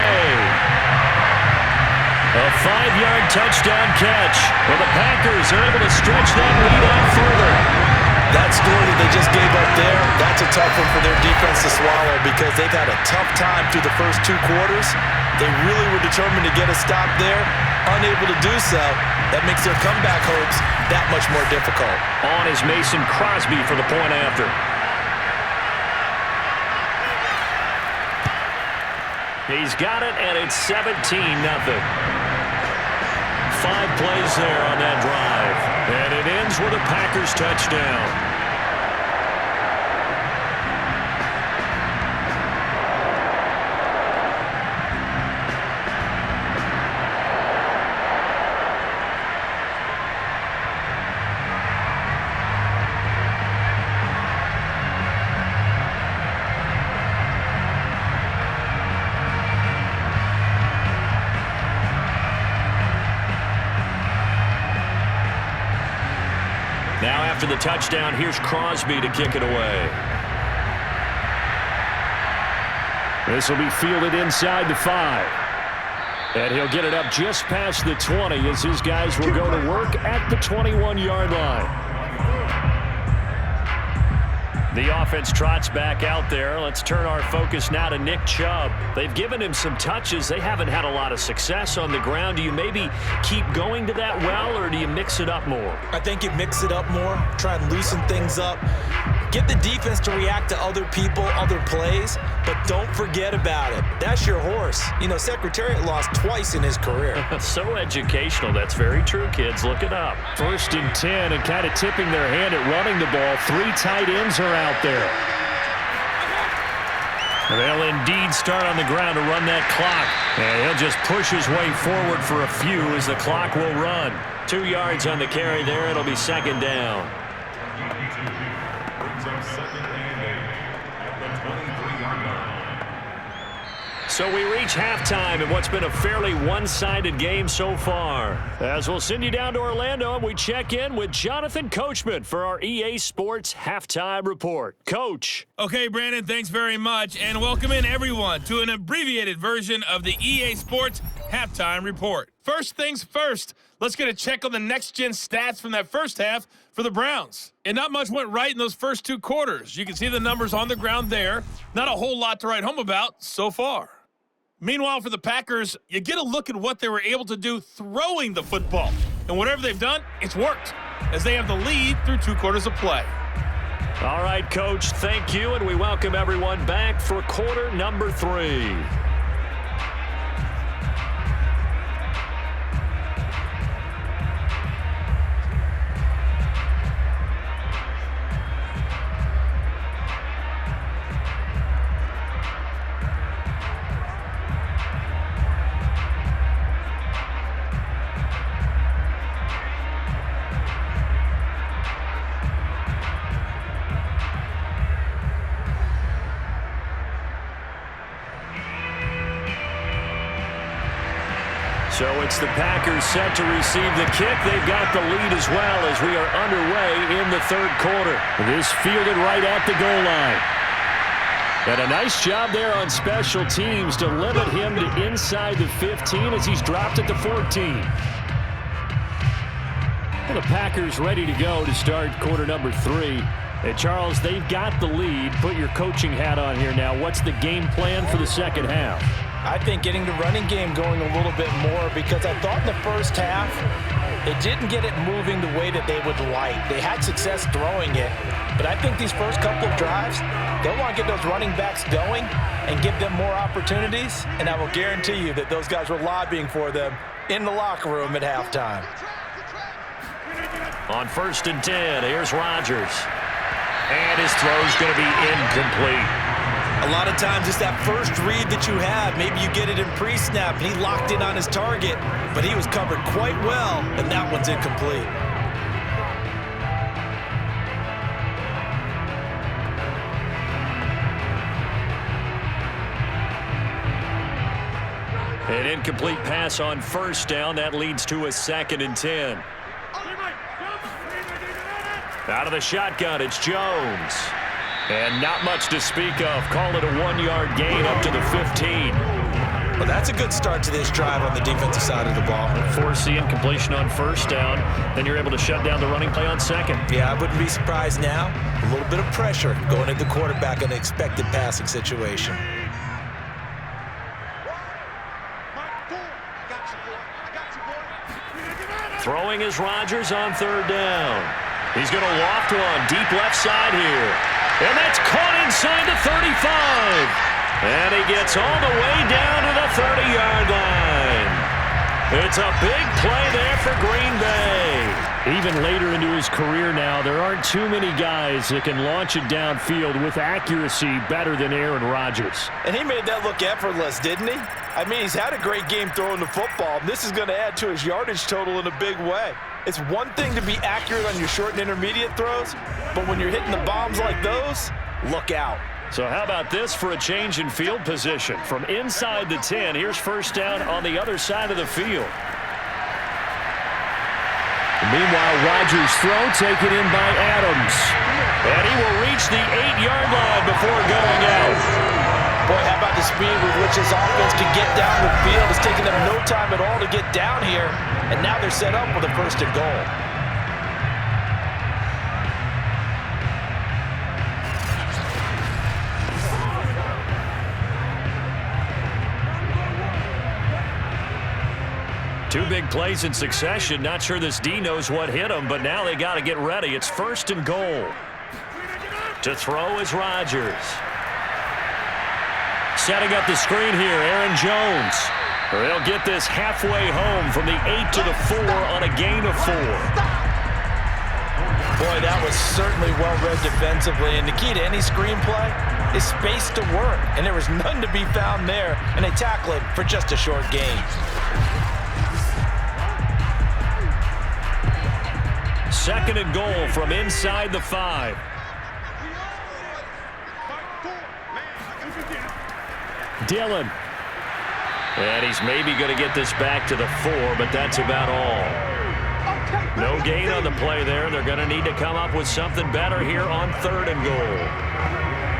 Speaker 2: A 5-yard touchdown catch. Well, the Packers are able to stretch that lead out further.
Speaker 4: That score that they just gave up there, that's a tough one for their defense to swallow because they've had a tough time through the first 2 quarters. They really were determined to get a stop there, unable to do so. That makes their comeback hopes that much more difficult.
Speaker 2: On is Mason Crosby for the point after. He's got it, and it's 17-0. 5 plays there on that drive. And it ends with a Packers touchdown. Now after the touchdown, here's Crosby to kick it away.
Speaker 3: This will be fielded inside the 5. And he'll get it up just past the 20 as his guys will go to work at the 21-yard line.
Speaker 2: The offense trots back out there. Let's turn our focus now to Nick Chubb. They've given him some touches. They haven't had a lot of success on the ground. Do you maybe keep going to that well, or do you mix it up more?
Speaker 4: I think you mix it up more, try and loosen things up. Get the defense to react to other people, other plays, but don't forget about it. That's your horse. You know, Secretariat lost twice in his career.
Speaker 2: So educational. That's very true, kids. Look it up.
Speaker 3: 1st and 10, and kind of tipping their hand at running the ball. 3 tight ends are out there.
Speaker 2: They'll indeed start on the ground to run that clock. And he'll just push his way forward for a few as the clock will run. 2 yards on the carry there. It'll be 2nd down. So we reach halftime in what's been a fairly one-sided game so far. As we'll send you down to Orlando, and we check in with Jonathan Coachman for our EA Sports Halftime Report. Coach.
Speaker 8: Okay, Brandon, thanks very much, and welcome in everyone to an abbreviated version of the EA Sports Halftime Report. First things first, let's get a check on the next-gen stats from that first half for the Browns. And not much went right in those first 2 quarters. You can see the numbers on the ground there. Not a whole lot to write home about so far. Meanwhile, for the Packers, you get a look at what they were able to do throwing the football. And whatever they've done, it's worked, as they have the lead through 2 quarters of play.
Speaker 2: All right, Coach, thank you, and we welcome everyone back for quarter number 3. So it's the Packers set to receive the kick. They've got the lead as well as we are underway in the 3rd quarter.
Speaker 3: This fielded right at the goal line. And a nice job there on special teams to limit him to inside the 15 as he's dropped at the 14. Well, the Packers ready to go to start quarter number 3. And Charles, they've got the lead. Put your coaching hat on here now. What's the game plan for the second half?
Speaker 4: I think getting the running game going a little bit more, because I thought in the first half they didn't get it moving the way that they would like. They had success throwing it, but I think these first couple of drives, they'll want to get those running backs going and give them more opportunities, and I will guarantee you that those guys were lobbying for them in the locker room at halftime.
Speaker 2: On 1st and 10, here's Rodgers. And his throw's going to be incomplete.
Speaker 4: A lot of times it's that first read that you have. Maybe you get it in pre-snap, and he locked in on his target, but he was covered quite well, and that one's incomplete.
Speaker 2: An incomplete pass on first down. That leads to a 2nd and 10. Out of the shotgun, it's Jones. And not much to speak of. Call it a 1-yard gain up to the 15.
Speaker 4: Well, that's a good start to this drive on the defensive side of the ball.
Speaker 2: Force the incompletion on first down. Then you're able to shut down the running play on second.
Speaker 4: Yeah, I wouldn't be surprised now. A little bit of pressure going at the quarterback in an expected passing situation.
Speaker 2: Throwing is Rodgers on 3rd down. He's going to loft one deep left side here. And that's caught inside the 35. And he gets all the way down to the 30-yard line. It's a big play there for Green Bay.
Speaker 3: Even later into his career now, there aren't too many guys that can launch it downfield with accuracy better than Aaron Rodgers.
Speaker 4: And he made that look effortless, didn't he? I mean, he's had a great game throwing the football. This is going to add to his yardage total in a big way. It's one thing to be accurate on your short and intermediate throws, but when you're hitting the bombs like those, look out.
Speaker 2: So how about this for a change in field position? From inside the 10, here's first down on the other side of the field.
Speaker 3: Meanwhile, Rodgers' throw taken in by Adams.
Speaker 2: And he will reach the 8-yard line before going out.
Speaker 4: Boy, how about the speed with which this offense can get down the field? It's taking them no time at all to get down here, and now they're set up with a 1st and goal.
Speaker 2: Two big plays in succession. Not sure this D knows what hit him, but now they got to get ready. It's 1st and goal. To throw is Rodgers. Setting up the screen here, Aaron Jones. They'll get this halfway home from the 8 to the 4 on a gain of 4.
Speaker 4: Boy, that was certainly well-read defensively, and the key to any screenplay is space to work, and there was none to be found there, and they tackle it for just a short gain.
Speaker 2: 2nd and goal from inside the 5.
Speaker 3: Dillon.
Speaker 2: And he's maybe going to get this back to the 4, but that's about all. No gain on the play there. They're going to need to come up with something better here on 3rd and goal.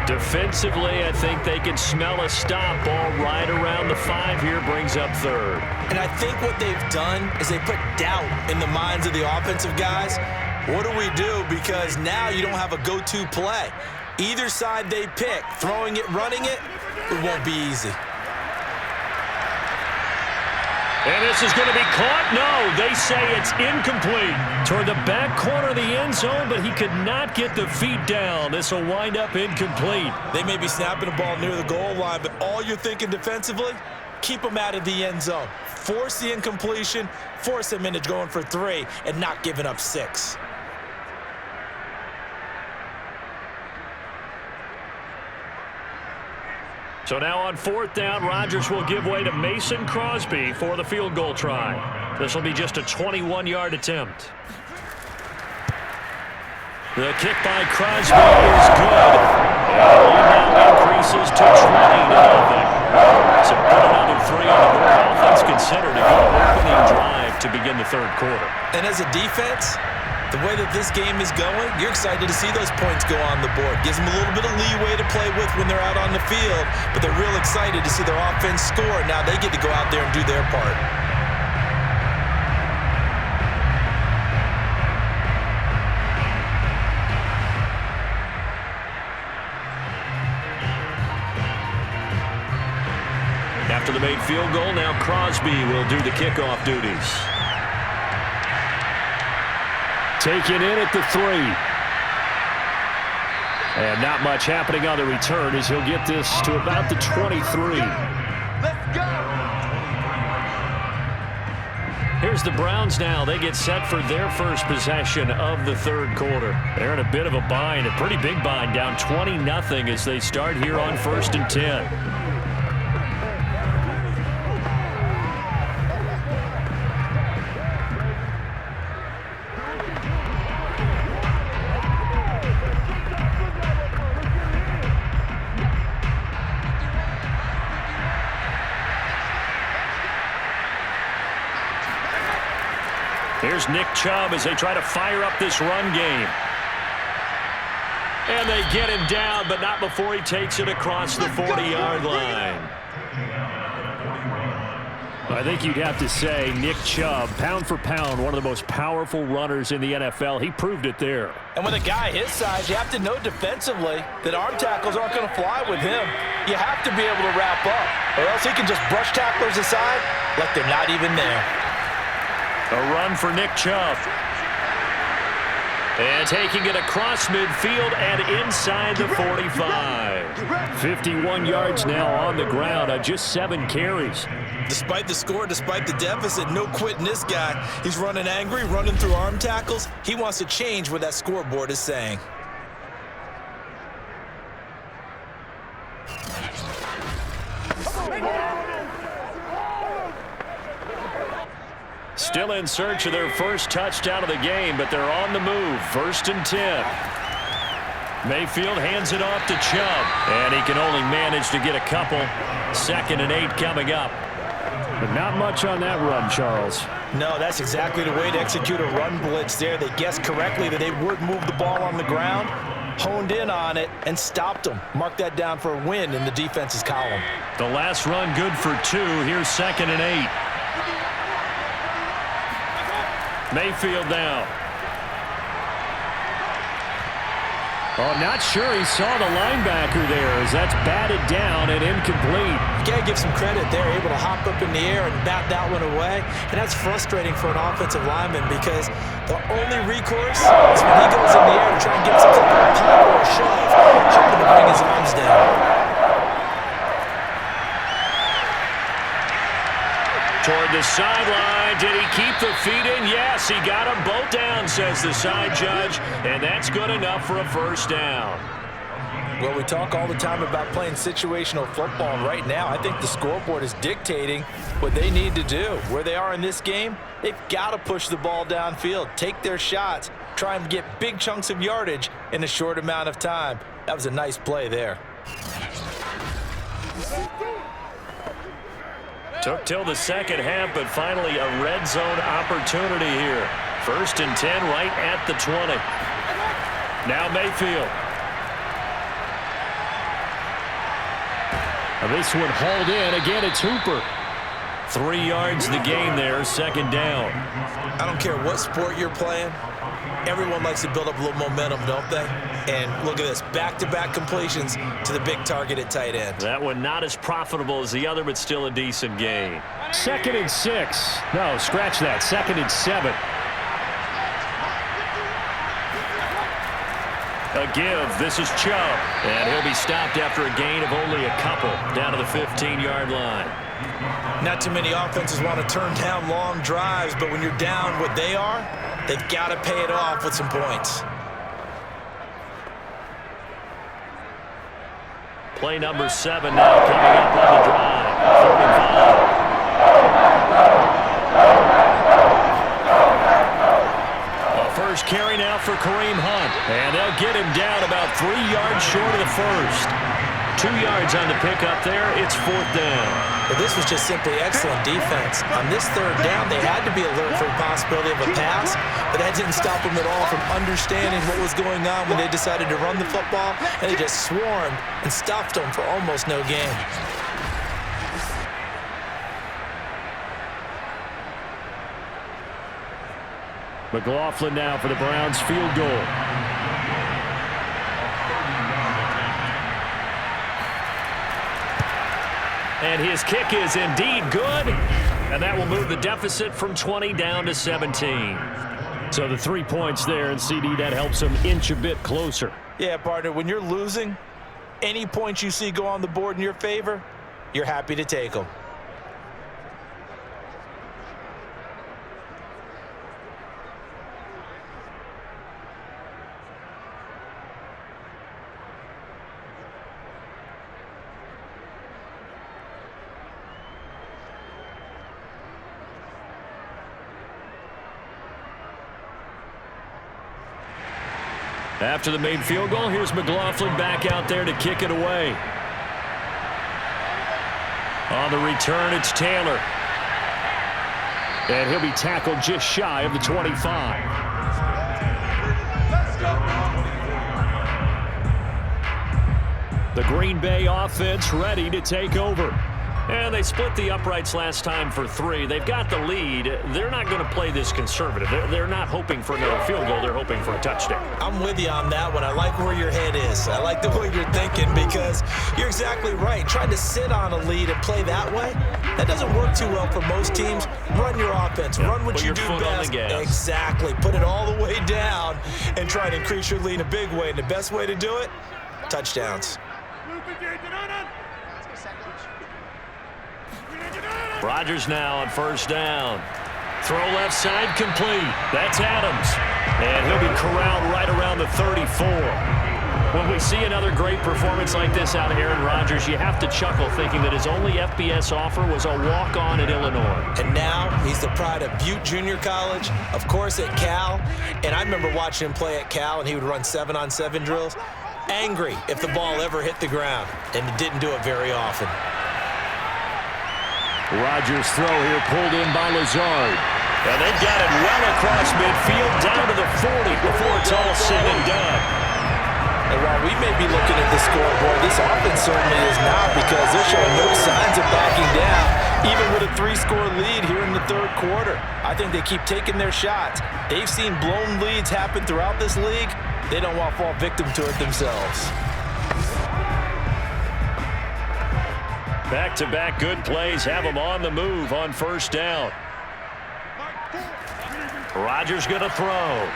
Speaker 2: Defensively, I think they can smell a stop. Ball right around the 5 here, brings up 3rd.
Speaker 4: And I think what they've done is they put doubt in the minds of the offensive guys. What do we do? Because now you don't have a go-to play. Either side they pick, throwing it, running it, it won't be easy.
Speaker 2: And this is going to be caught. No, they say it's incomplete. Toward the back corner of the end zone, but he could not get the feet down. This will wind up incomplete.
Speaker 4: They may be snapping the ball near the goal line, but all you're thinking defensively, keep them out of the end zone. Force the incompletion, force them into going for 3, and not giving up 6.
Speaker 2: So now on 4th down, Rodgers will give way to Mason Crosby for the field goal try. This will be just a 21-yard attempt. The kick by Crosby is good. And the lead now increases to 20-0. So put another 3 on the board. Offense considered a good opening drive to begin the 3rd quarter.
Speaker 4: And as a defense, the way that this game is going, you're excited to see those points go on the board. Gives them a little bit of leeway to play with when they're out on the field, but they're real excited to see their offense score. Now they get to go out there and do their part.
Speaker 2: After the made field goal, now Crosby will do the kickoff duties.
Speaker 3: Taken in at the 3. And not much happening on the return as he'll get this to about the 23.
Speaker 5: Let's go!
Speaker 2: Here's the Browns now. They get set for their first possession of the 3rd quarter. They're in a bit of a bind, a pretty big bind, down 20-0 as they start here on 1st and 10. here's Nick Chubb as they try to fire up this run game. And they get him down, but not before he takes it across the 40-yard line.
Speaker 3: I think you'd have to say Nick Chubb, pound for pound, one of the most powerful runners in the NFL. He proved it there.
Speaker 4: And with a guy his size, you have to know defensively that arm tackles aren't going to fly with him. You have to be able to wrap up, or else he can just brush tacklers aside like they're not even there.
Speaker 2: A run for Nick Chubb. And taking it across midfield and inside the 45.
Speaker 3: 51 yards now on the ground on just 7 carries.
Speaker 4: Despite the score, despite the deficit, no quitting this guy. He's running angry, running through arm tackles. He wants to change what that scoreboard is saying.
Speaker 2: Still in search of their first touchdown of the game, but they're on the move. 1st and 10. Mayfield hands it off to Chubb, and he can only manage to get a couple. 2nd and 8 coming up.
Speaker 3: But not much on that run, Charles.
Speaker 4: No, that's exactly the way to execute a run blitz there. They guessed correctly that they would move the ball on the ground, honed in on it, and stopped them. Mark that down for a win in the defense's column.
Speaker 2: The last run good for 2. Here's 2nd and 8. Mayfield now.
Speaker 3: Oh, not sure he saw the linebacker there as that's batted down and incomplete.
Speaker 4: You got to give some credit. They're able to hop up in the air and bat that one away. And that's frustrating for an offensive lineman because the only recourse is when he goes in the air to try and get some type of pop or a shove, hoping to bring his arms down.
Speaker 2: Toward the sideline. Did he keep the feet in? Yes, he got them both down, says the side judge. And that's good enough for a first down.
Speaker 4: Well, we talk all the time about playing situational football. And right now, I think the scoreboard is dictating what they need to do. Where they are in this game, they've got to push the ball downfield, take their shots, try and get big chunks of yardage in a short amount of time. That was a nice play there.
Speaker 2: Took till the second half, but finally a red zone opportunity here. 1st and 10 right at the 20. Now Mayfield.
Speaker 3: This one hauled in. Again, it's Hooper.
Speaker 2: 3 yards the game there, 2nd down.
Speaker 4: I don't care what sport you're playing. Everyone likes to build up a little momentum, don't they? And look at this, back-to-back completions to the big target at tight end.
Speaker 2: That one not as profitable as the other, but still a decent gain.
Speaker 3: 2nd and 6. No, scratch that. 2nd and 7.
Speaker 2: A give. This is Chubb. And he'll be stopped after a gain of only a couple down to the 15-yard line.
Speaker 4: Not too many offenses want to turn down long drives, but when you're down what they are, they've got to pay it off with some points.
Speaker 2: Play number 7 now coming up on the drive. 3rd and 5. A first carry now for Kareem Hunt. And they'll get him down about 3 yards short of the first. 2 yards on the pickup there. It's 4th down.
Speaker 4: But this was just simply excellent defense. On this 3rd down, they had to be alert for the possibility of a pass, but that didn't stop them at all from understanding what was going on when they decided to run the football, and they just swarmed and stopped them for almost no gain.
Speaker 3: McLaughlin now for the Browns field goal.
Speaker 2: And his kick is indeed good. And that will move the deficit from 20 down to 17.
Speaker 3: So the 3 points there, and CD, that helps them inch a bit closer.
Speaker 4: Yeah, partner, when you're losing, any points you see go on the board in your favor, you're happy to take them.
Speaker 2: After the made field goal, here's McLaughlin back out there to kick it away. On the return, it's Taylor.
Speaker 3: And he'll be tackled just shy of the 25. The Green Bay offense ready to take over. And they split the uprights last time for 3. They've got the lead. They're not going to play this conservative. They're not hoping for another field goal. They're hoping for a touchdown.
Speaker 4: I'm with you on that one. I like where your head is. I like the way you're thinking because you're exactly right. Trying to sit on a lead and play that way, that doesn't work too well for most teams. Run your offense. Run what you do best. Exactly. Put it all the way down and try to increase your lead in a big way. And the best way to do it, touchdowns.
Speaker 3: Rodgers now on first down. Throw left side complete. That's Adams. And he'll be corralled right around the 34. When we see another great performance like this out of Aaron Rodgers, you have to chuckle thinking that his only FBS offer was a walk-on at Illinois.
Speaker 4: And now he's the pride of Butte Junior College, of course at Cal. And I remember watching him play at Cal, and he would run 7-on-7 drills. Angry if the ball ever hit the ground, and it didn't do it very often.
Speaker 3: Rodgers' throw here pulled in by Lazard. And they've got it well across midfield down to the 40 before it's all said and done.
Speaker 4: And while we may be looking at the scoreboard, this offense certainly is not because they're showing no signs of backing down, even with a 3-score lead here in the third quarter. I think they keep taking their shots. They've seen blown leads happen throughout this league. They don't want to fall victim to it themselves.
Speaker 3: Back-to-back good plays have them on the move on first down. Rodgers going to throw.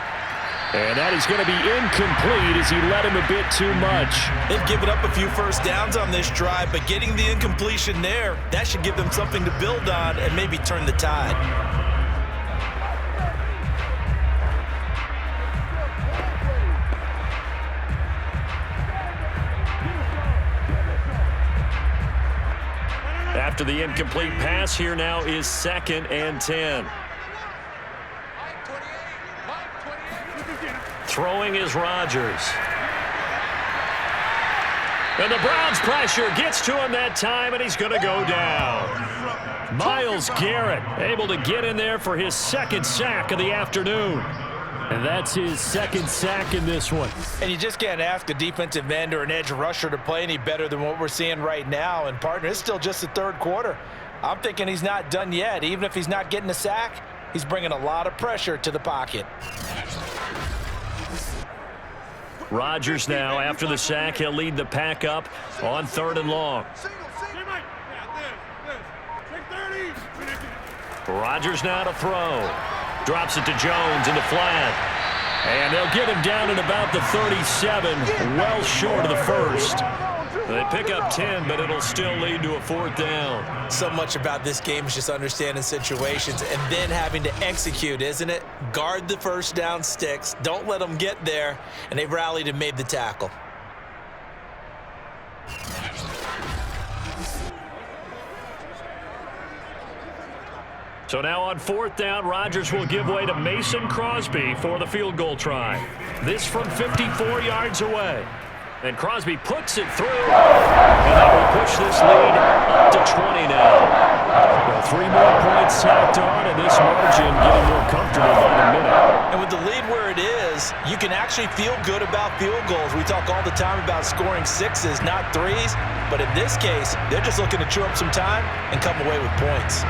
Speaker 3: And that is going to be incomplete as he led him a bit too much.
Speaker 4: They've given up a few first downs on this drive, but getting the incompletion there, that should give them something to build on and maybe turn the tide.
Speaker 3: After the incomplete pass, here now is 2nd and 10. Throwing is Rodgers. And the Browns pressure gets to him that time, and he's going to go down. Myles Garrett able to get in there for his 2nd sack of the afternoon. And that's his 2nd sack in this one.
Speaker 4: And you just can't ask a defensive end or an edge rusher to play any better than what we're seeing right now. And, partner, it's still just the third quarter. I'm thinking he's not done yet. Even if he's not getting a sack, he's bringing a lot of pressure to the pocket.
Speaker 3: Rodgers now, after the sack, he'll lead the pack up on 3rd and long. Rodgers now to throw. Drops it to Jones in the flat. And they'll get him down at about the 37, well short of the first. They pick up 10, but it'll still lead to a 4th down.
Speaker 4: So much about this game is just understanding situations and then having to execute, isn't it? Guard the first down sticks. Don't let them get there. And they've rallied and made the tackle.
Speaker 3: So now on 4th down, Rodgers will give way to Mason Crosby for the field goal try. This from 54 yards away. And Crosby puts it through. And that will push this lead up to 20 now. Well, 3 more points tacked on, and this margin getting more comfortable by the minute.
Speaker 4: And with the lead where it is, you can actually feel good about field goals. We talk all the time about scoring 6s, not 3s. But in this case, they're just looking to chew up some time and come away with points.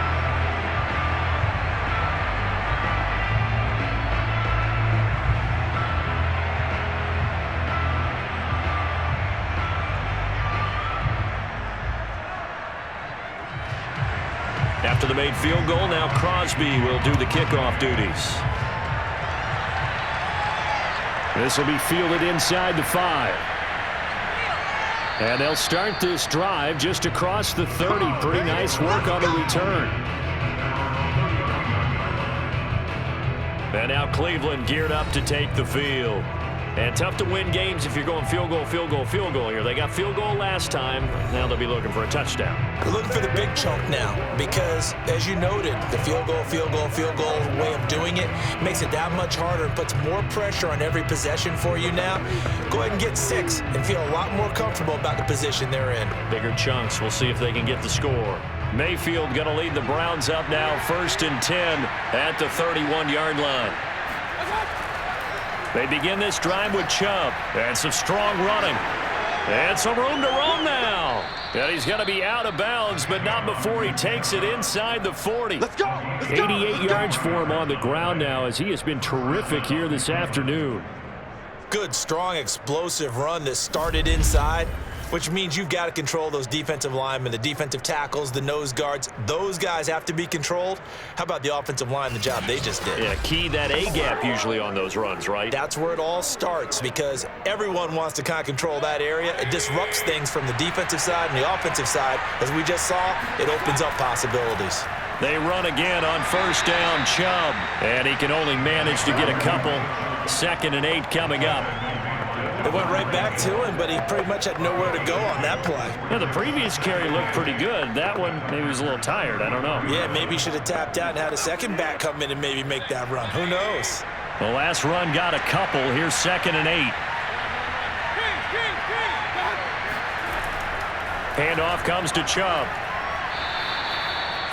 Speaker 3: After the made field goal, now Crosby will do the kickoff duties. This will be fielded inside the 5. And they'll start this drive just across the 30. Pretty nice work on the return. And now Cleveland geared up to take the field. And tough to win games if you're going field goal, field goal, field goal here. They got field goal last time. Now they'll be looking for a touchdown.
Speaker 4: They're looking for the big chunk now because, as you noted, the field goal way of doing it makes it that much harder and puts more pressure on every possession for you now. Go ahead and get 6 and feel a lot more comfortable about the position they're in.
Speaker 3: Bigger chunks. We'll see if they can get the score.
Speaker 2: Mayfield going to lead the Browns up now 1st and 10 at the 31-yard line. They begin this drive with Chubb. And some strong running. And some room to run now. And he's going to be out of bounds, but not before he takes it inside the 40.
Speaker 7: Let's go.
Speaker 3: 88 yards for him on the ground now as he has been terrific here this afternoon.
Speaker 4: Good, strong, explosive run that started inside, which means you've got to control those defensive linemen, the defensive tackles, the nose guards. Those guys have to be controlled. How about the offensive line, the job they just did?
Speaker 2: Yeah, key that A-gap usually on those runs, right?
Speaker 4: That's where it all starts because everyone wants to kind of control that area. It disrupts things from the defensive side and the offensive side. As we just saw, it opens up possibilities.
Speaker 2: They run again on 1st down, Chubb. And he can only manage to get a couple. 2nd and 8 coming up.
Speaker 4: They went right back to him, but he pretty much had nowhere to go on that play.
Speaker 3: Yeah, the previous carry looked pretty good. That one, maybe he was a little tired. I don't know.
Speaker 4: Yeah, maybe he should have tapped out and had a second back come in and maybe make that run. Who knows?
Speaker 2: The last run got a couple. Here's 2nd and 8. Handoff comes to Chubb.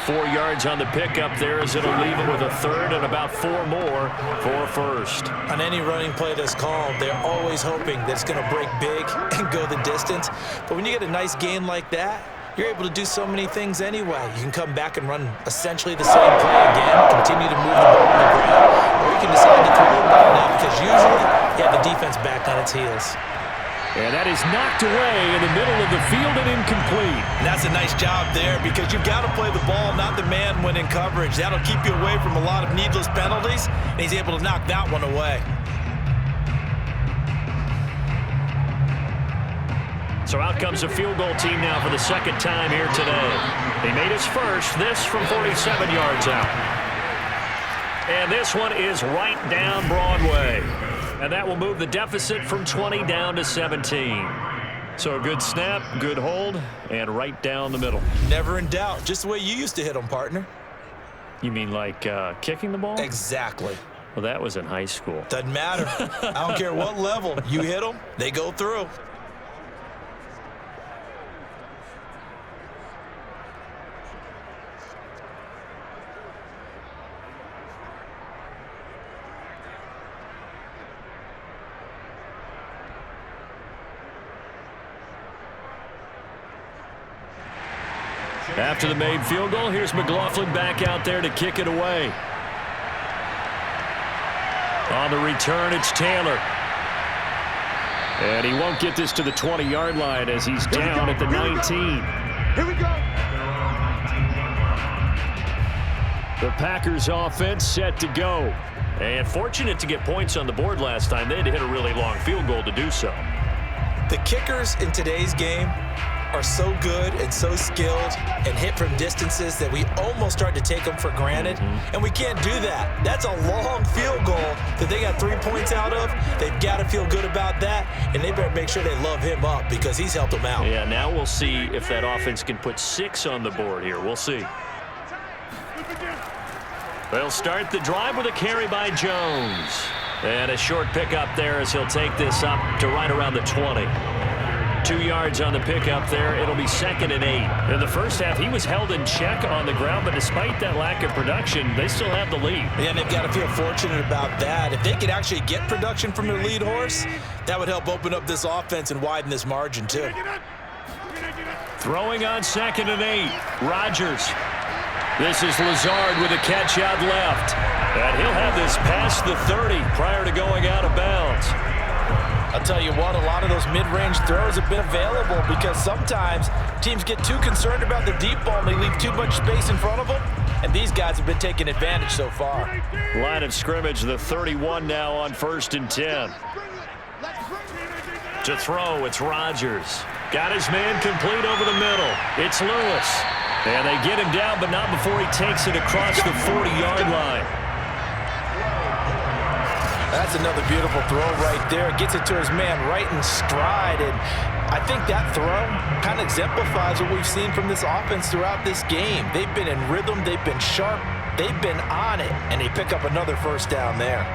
Speaker 2: 4 yards on the pickup there as it'll leave him with a 3rd and about 4 more for 1st.
Speaker 4: On any running play that's called, they're always hoping that it's going to break big and go the distance. But when you get a nice gain like that, you're able to do so many things anyway. You can come back and run essentially the same play again, continue to move the ball on the ground, or you can decide to throw the ball now because usually you have the defense back on its heels.
Speaker 3: And that is knocked away in the middle of the field and incomplete.
Speaker 4: And that's a nice job there because you've got to play the ball, not the man when in coverage. That'll keep you away from a lot of needless penalties, and he's able to knock that one away.
Speaker 2: So out comes a field goal team now for the 2nd time here today. He made his first, this from 47 yards out. And this one is right down Broadway. And that will move the deficit from 20 down to 17. So a good snap, good hold, and right down the middle.
Speaker 4: Never in doubt. Just the way you used to hit them, partner.
Speaker 2: You mean like kicking the ball?
Speaker 4: Exactly.
Speaker 2: Well, that was in high school.
Speaker 4: Doesn't matter. I don't care what level. You hit them, they go through.
Speaker 2: After the made field goal, here's McLaughlin back out there to kick it away. On the return, it's Taylor. And he won't get this to the 20-yard line as he's down at the 19.
Speaker 7: Here we go.
Speaker 3: The Packers offense set to go.
Speaker 2: And fortunate to get points on the board last time. They had to hit a really long field goal to do so.
Speaker 4: The kickers in today's game are so good and so skilled and hit from distances that we almost start to take them for granted, and we can't do that. That's a long field goal that they got 3 points out of. They've got to feel good about that, and they better make sure they love him up because he's helped them out.
Speaker 2: Yeah, now we'll see if that offense can put 6 on the board here. We'll see. They'll start the drive with a carry by Jones. And a short pickup there as he'll take this up to right around the 20. 2 yards on the pickup there. It'll be 2nd and 8. In the first half, he was held in check on the ground, but despite that lack of production, they still have the lead.
Speaker 4: Yeah, they've got to feel fortunate about that. If they could actually get production from their lead horse, that would help open up this offense and widen this margin too.
Speaker 2: Throwing on 2nd and 8. Rodgers. This is Lazard with a catch out left. And he'll have this past the 30 prior to going out of bounds.
Speaker 4: I'll tell you what, a lot of those mid-range throws have been available because sometimes teams get too concerned about the deep ball and they leave too much space in front of them, and these guys have been taking advantage so far.
Speaker 2: Line of scrimmage, the 31 now on 1st and 10. To throw, it's Rodgers. Got his man complete over the middle. It's Lewis. And they get him down, but not before he takes it across the 40-yard line.
Speaker 4: That's another beautiful throw right there. Gets it to his man right in stride. And I think that throw kind of exemplifies what we've seen from this offense throughout this game. They've been in rhythm. They've been sharp. They've been on it. And they pick up another first down there.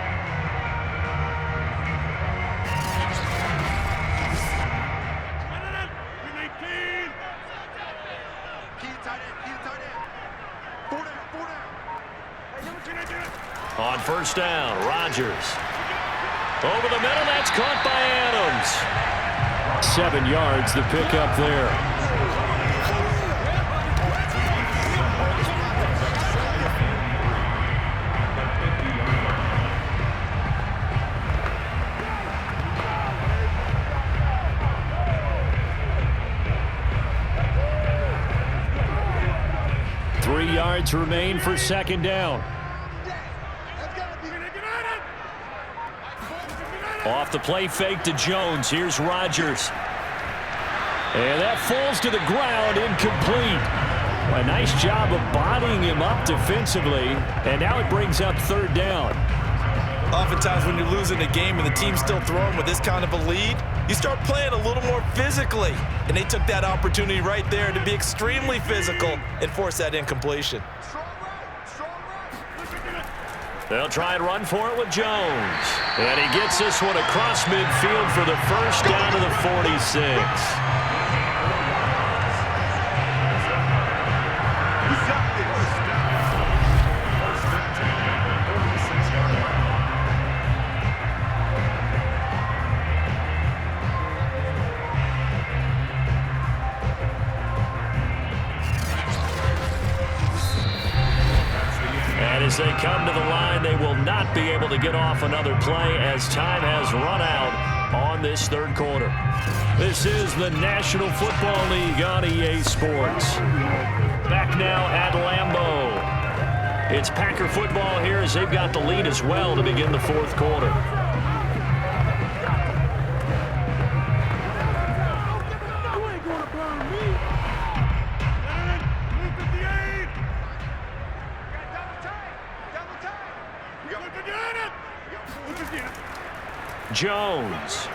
Speaker 2: first down. Rodgers. Over the middle, that's caught by Adams.
Speaker 3: 7 yards, the pickup there. Yards remain for second down. Off the play fake to Jones. Here's Rodgers. And that falls to the ground, incomplete. A nice job of bodying him up defensively. And now it brings up third down.
Speaker 4: Oftentimes when you're losing a game and the team's still throwing with this kind of a lead, you start playing a little more physically. And they took that opportunity right there to be extremely physical and force that incompletion.
Speaker 2: They'll try and run for it with Jones. And he gets this one across midfield for the first down to the 46. As they come to the line, they will not be able to get off another play as time has run out on this third quarter. This is the National Football League on EA Sports. Back now at Lambeau. It's Packer football here as they've got the lead as well to begin the fourth quarter. Jones.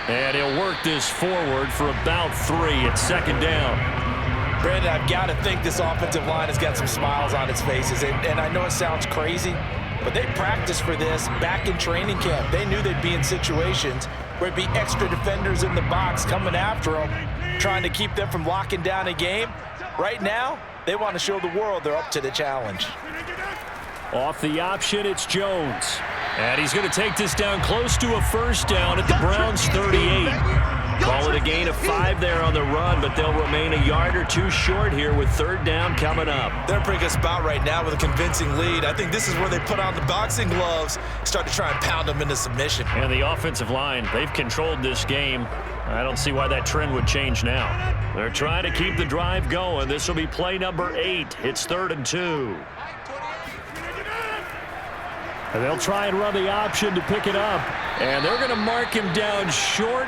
Speaker 2: And he'll work this forward for about 3 at second down.
Speaker 4: Brandon, I've got to think this offensive line has got some smiles on its faces. And I know it sounds crazy, but they practiced for this back in training camp. They knew they'd be in situations where it'd be extra defenders in the box coming after them, trying to keep them from locking down a game. Right now, they want to show the world they're up to the challenge.
Speaker 3: Off the option, it's Jones. And he's going to take this down close to a first down at the Browns' 38.
Speaker 2: Call it a gain of 5 there on the run, but they'll remain a yard or 2 short here with third down coming up.
Speaker 4: They're in a pretty good spot right now with a convincing lead. I think this is where they put on the boxing gloves, start to try and pound them into submission.
Speaker 2: And the offensive line, they've controlled this game. I don't see why that trend would change now. They're trying to keep the drive going. This will be play number 8. It's 3rd and 2.
Speaker 3: And they'll try and run the option to pick it up. And they're going to mark him down short,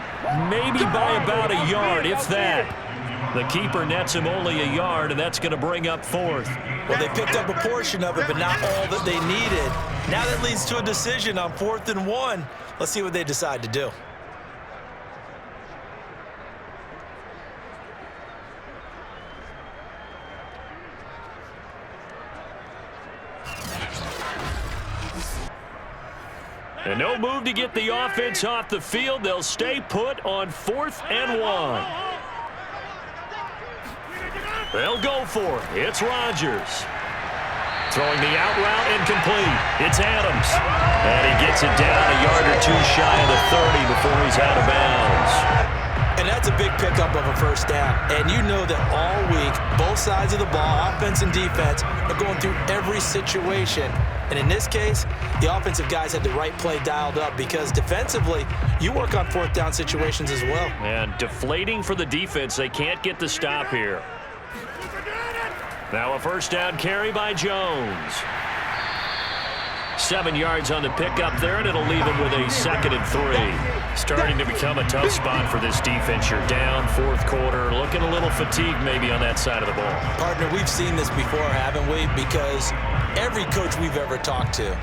Speaker 3: maybe by about a yard, if that. The keeper nets him only a yard, and that's going to bring up 4th.
Speaker 4: Well, they picked up a portion of it, but not all that they needed. Now that leads to a decision on 4th and 1. Let's see what they decide to do.
Speaker 2: And no move to get the offense off the field. They'll stay put on 4th and 1. They'll go for it. It's Rodgers. Throwing the out route incomplete. It's Adams. And he gets it down a yard or 2 shy of the 30 before he's out of bounds.
Speaker 4: And that's a big pickup of a first down. And you know that all week, both sides of the ball, offense and defense, are going through every situation. And in this case, the offensive guys had the right play dialed up because defensively, you work on 4th down situations as well.
Speaker 2: And deflating for the defense. They can't get the stop here. Now a first down carry by Jones. 7 yards on the pickup there, and it'll leave him with a 2nd and 3. Starting to become a tough spot for this defense. You're down 4th quarter, looking a little fatigued maybe on that side of the ball.
Speaker 4: Partner, we've seen this before, haven't we? Because every coach we've ever talked to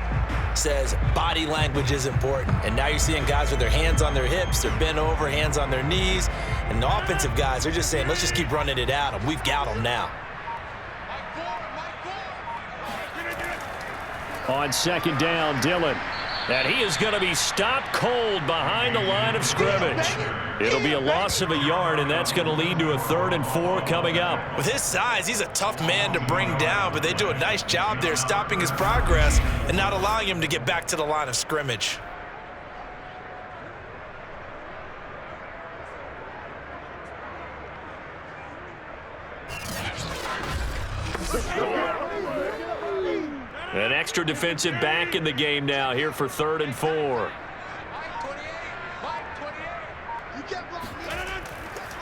Speaker 4: says body language is important. And now you're seeing guys with their hands on their hips, they're bent over, hands on their knees. And the offensive guys are just saying, let's just keep running it at them. We've got them now.
Speaker 3: On 2nd down, Dillon.
Speaker 2: And he is going to be stopped cold behind the line of scrimmage. It'll be a loss of a yard, and that's going to lead to a 3rd and 4 coming up.
Speaker 4: With his size, he's a tough man to bring down, but they do a nice job there stopping his progress and not allowing him to get back to the line of scrimmage.
Speaker 2: An extra defensive back in the game now here for 3rd and 4.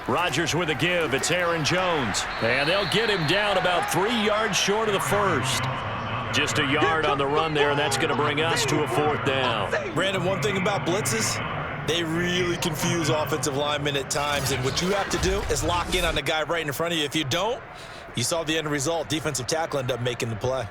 Speaker 2: Rodgers with a give. It's Aaron Jones. And they'll get him down about 3 yards short of the first. Just a yard on the run there, and that's going to bring us to a 4th down.
Speaker 4: Brandon, one thing about blitzes, they really confuse offensive linemen at times, and what you have to do is lock in on the guy right in front of you. If you don't, you saw the end result. Defensive tackle ended up making the play.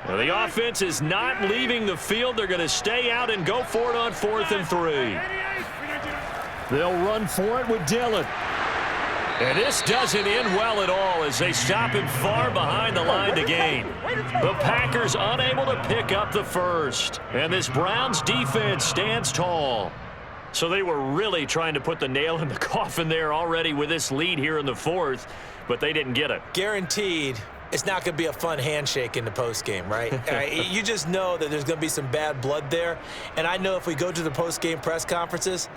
Speaker 2: Well, the offense is not leaving the field. They're going to stay out and go for it on 4th and 3.
Speaker 3: They'll run for it with Dillon.
Speaker 2: And this doesn't end well at all as they stop him far behind the line to gain. The Packers unable to pick up the first. And this Browns defense stands tall. So they were really trying to put the nail in the coffin there already with this lead here in the 4th, but they didn't get it.
Speaker 4: Guaranteed. It's not going to be a fun handshake in the postgame, right? You just know that there's going to be some bad blood there. And I know if we go to the postgame press conferences,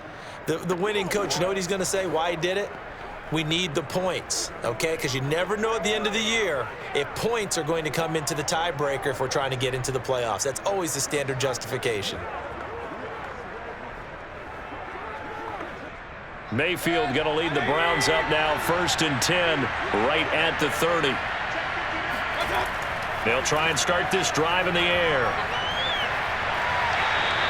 Speaker 4: the winning coach, you know what he's going to say, why he did it? We need the points, okay? Because you never know at the end of the year if points are going to come into the tiebreaker if we're trying to get into the playoffs. That's always the standard justification.
Speaker 2: Mayfield going to lead the Browns up now, 1st and 10, right at the 30. They'll try and start this drive in the air.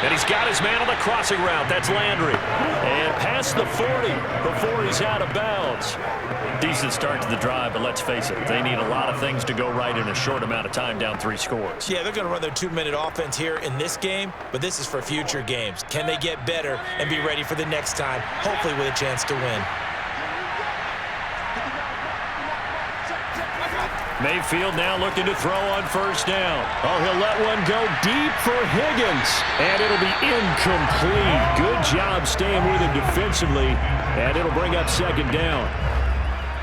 Speaker 2: And he's got his man on the crossing route. That's Landry. And past the 40 before he's out of bounds. Decent start to the drive, but let's face it, they need a lot of things to go right in a short amount of time down 3 scores.
Speaker 4: Yeah, they're going to run their 2-minute offense here in this game, but this is for future games. Can they get better and be ready for the next time, hopefully with a chance to win?
Speaker 2: Mayfield now looking to throw on 1st down.
Speaker 3: Oh, he'll let one go deep for Higgins. And it'll be incomplete. Good job staying with it defensively. And it'll bring up 2nd down.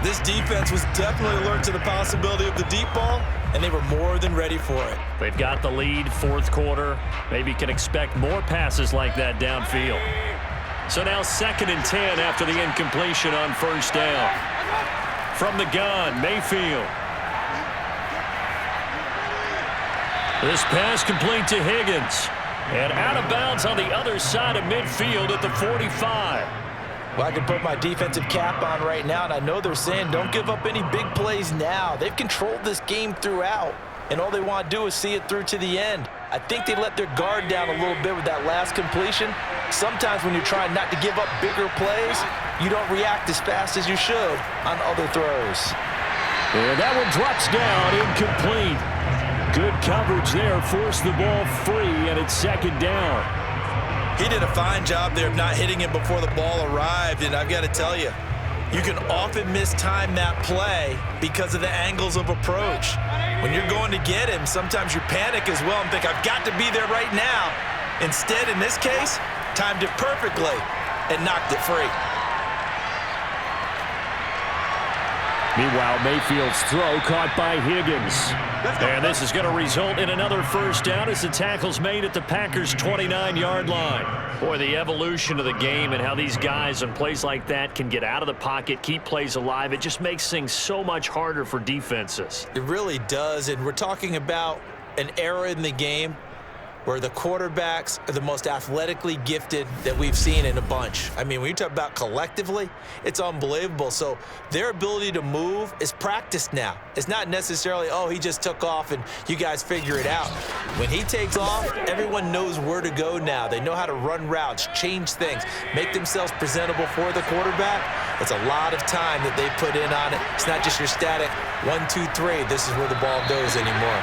Speaker 4: This defense was definitely alert to the possibility of the deep ball, and they were more than ready for it.
Speaker 2: They've got the lead, 4th quarter. Maybe can expect more passes like that downfield. So now 2nd and 10 after the incompletion on 1st down. From the gun, Mayfield. This pass complete to Higgins. And out of bounds on the other side of midfield at the 45.
Speaker 4: Well, I can put my defensive cap on right now, and I know they're saying don't give up any big plays now. They've controlled this game throughout, and all they want to do is see it through to the end. I think they let their guard down a little bit with that last completion. Sometimes when you're trying not to give up bigger plays, you don't react as fast as you should on other throws.
Speaker 3: And that one drops down, incomplete. Good coverage there, forced the ball free, and it's 2nd down.
Speaker 4: He did a fine job there of not hitting him before the ball arrived, and I've got to tell you, you can often mistime that play because of the angles of approach. When you're going to get him, sometimes you panic as well and think, I've got to be there right now. Instead, in this case, timed it perfectly and knocked it free.
Speaker 3: Meanwhile, Mayfield's throw caught by Higgins.
Speaker 2: And this is going to result in another 1st down as the tackle's made at the Packers' 29-yard line. Boy, the evolution of the game and how these guys on plays like that can get out of the pocket, keep plays alive, it just makes things so much harder for defenses.
Speaker 4: It really does, and we're talking about an era in the game where the quarterbacks are the most athletically gifted that we've seen in a bunch. I mean, when you talk about collectively, it's unbelievable. So their ability to move is practiced now. It's not necessarily, oh, he just took off and you guys figure it out. When he takes off, everyone knows where to go now. They know how to run routes, change things, make themselves presentable for the quarterback. It's a lot of time that they put in on it. It's not just your static 1, 2, 3. This is where the ball goes anymore.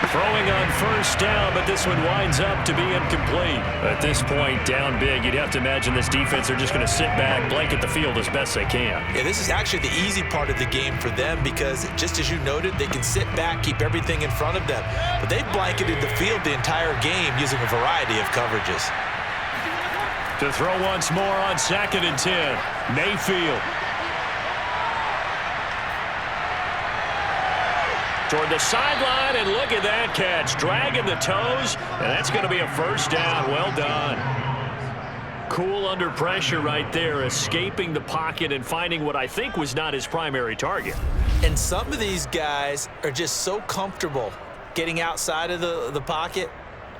Speaker 2: Throwing on first down, but this one winds up to be incomplete. At this point, down big, you'd have to imagine this defense are just going to sit back, blanket the field as best they can.
Speaker 4: Yeah, this is actually the easy part of the game for them because, just as you noted, they can sit back, keep everything in front of them. But they've blanketed the field the entire game using a variety of coverages.
Speaker 2: To throw once more on 2nd and 10, Mayfield. Toward the sideline, and look at that catch. Dragging the toes, and that's going to be a first down. Well done. Cool under pressure right there, escaping the pocket and finding what I think was not his primary target.
Speaker 4: And some of these guys are just so comfortable getting outside of the pocket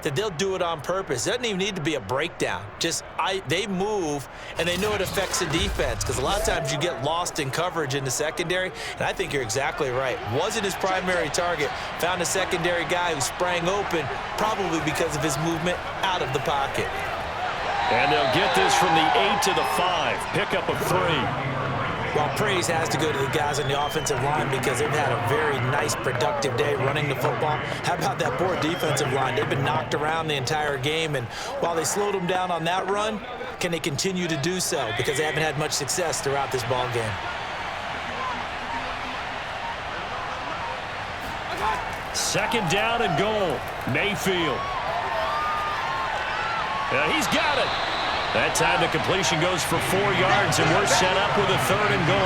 Speaker 4: that they'll do it on purpose. It doesn't even need to be a breakdown. They move, and they know it affects the defense because a lot of times you get lost in coverage in the secondary, and I think you're exactly right. Wasn't his primary target. Found a secondary guy who sprang open, probably because of his movement out of the pocket.
Speaker 2: And they'll get this from the 8 to the 5. Pickup of 3.
Speaker 4: Well, praise has to go to the guys on the offensive line because they've had a very nice, productive day running the football. How about that poor defensive line? They've been knocked around the entire game, and while they slowed them down on that run, can they continue to do so? Because they haven't had much success throughout this ball game.
Speaker 2: Second down and goal. Mayfield. He's got it. That time the completion goes for 4 yards, and we're set up with a 3rd and goal.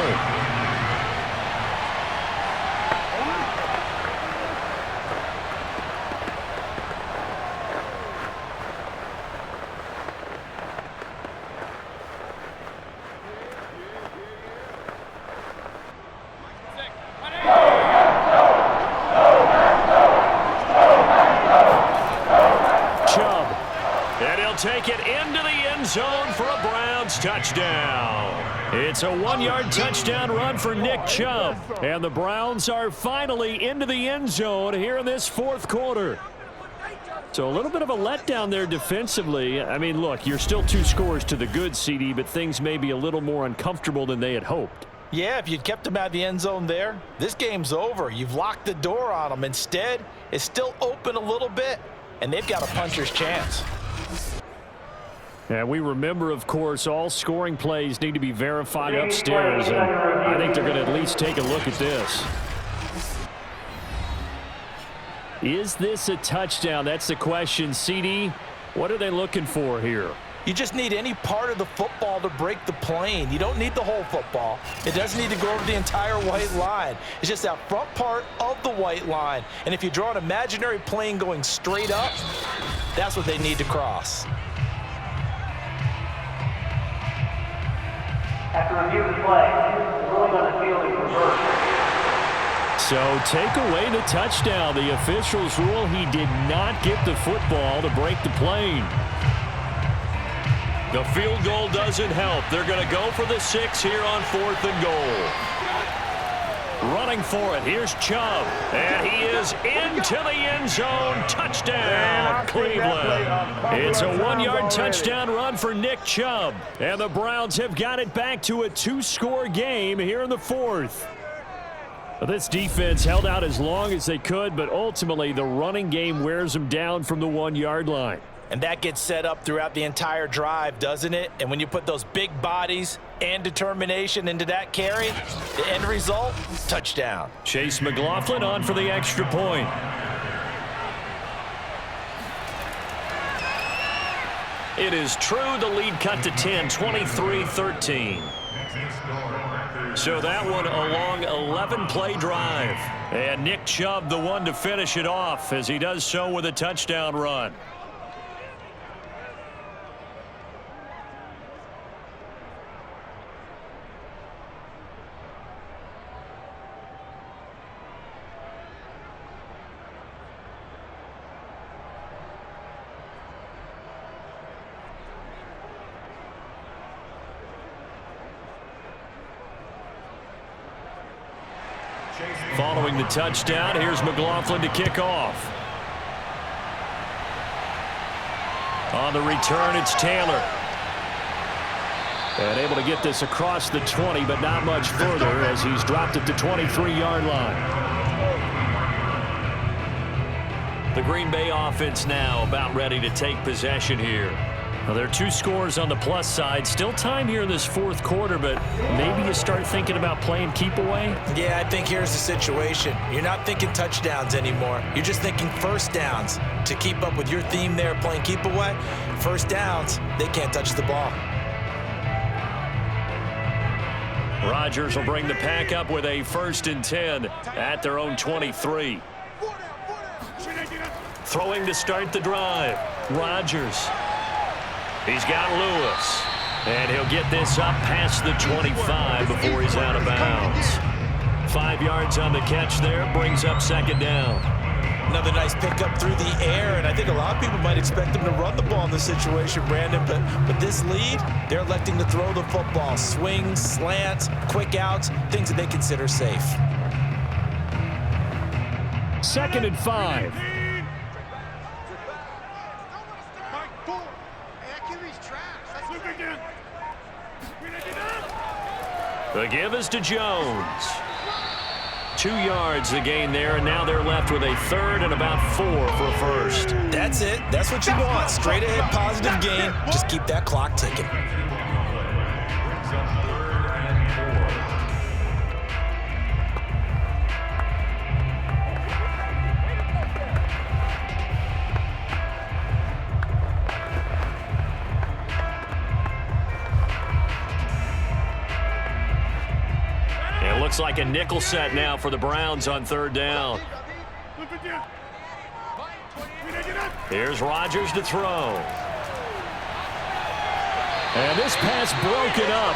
Speaker 2: Chubb. And he'll take it into the end zone for a Browns touchdown. It's a 1-yard touchdown run for Nick Chubb. And the Browns are finally into the end zone here in this 4th quarter. So a little bit of a letdown there defensively. I mean, look, you're still 2 scores to the good, CD, but things may be a little more uncomfortable than they had hoped.
Speaker 4: Yeah, if you'd kept them out of the end zone there, this game's over. You've locked the door on them. Instead, it's still open a little bit, and they've got a puncher's chance.
Speaker 3: And we remember, of course, all scoring plays need to be verified upstairs, and I think they're going to at least take a look at this. Is this a touchdown? That's the question. CD, what are they looking for here?
Speaker 4: You just need any part of the football to break the plane. You don't need the whole football. It doesn't need to go over the entire white line. It's just that front part of the white line. And if you draw an imaginary plane going straight up, that's what they need to cross.
Speaker 6: After review of the play, the ruling on the field is reversed.
Speaker 3: So take away the touchdown. The officials rule he did not get the football to break the plane.
Speaker 2: The field goal doesn't help. They're going to go for the 6 here on 4th and goal. Running for it. Here's Chubb. And he is into the end zone. Touchdown, Cleveland. It's a 1-yard touchdown run for Nick Chubb. And the Browns have got it back to a 2-score game here in the 4th. This defense held out as long as they could, but ultimately the running game wears them down from the 1-yard line.
Speaker 4: And that gets set up throughout the entire drive, doesn't it? And when you put those big bodies and determination into that carry, the end result, touchdown.
Speaker 2: Chase McLaughlin on for the extra point. It is true, the lead cut to 10, 23-13. So that one a long 11-play drive. And Nick Chubb the one to finish it off as he does so with a touchdown run. Following the touchdown, here's McLaughlin to kick off. On the return, it's Taylor. And able to get this across the 20, but not much further as he's dropped at the 23-yard line. The Green Bay offense now about ready to take possession here. Well, there are 2 scores on the plus side. Still time here in this fourth quarter, but maybe you start thinking about playing keep away?
Speaker 4: Yeah, I think here's the situation. You're not thinking touchdowns anymore. You're just thinking first downs. To keep up with your theme there, playing keep away, first downs, they can't touch the ball.
Speaker 2: Rodgers will bring the pack up with a 1st and 10 at their own 23. Throwing to start the drive. Rodgers. He's got Lewis. And he'll get this up past the 25 before he's out of bounds. 5 yards on the catch there. Brings up 2nd down.
Speaker 4: Another nice pickup through the air, and I think a lot of people might expect them to run the ball in this situation, Brandon, but this lead, they're electing to throw the football. Swings, slants, quick outs, things that they consider safe.
Speaker 3: 2nd and 5.
Speaker 2: The give is to Jones. 2 yards the gain there, and now they're left with a 3rd and about 4 for a first.
Speaker 4: That's it. That's what you want. Straight ahead positive gain. Just keep that clock ticking.
Speaker 2: Looks like a nickel set now for the Browns on 3rd down. Here's Rodgers to throw.
Speaker 3: And this pass broken up.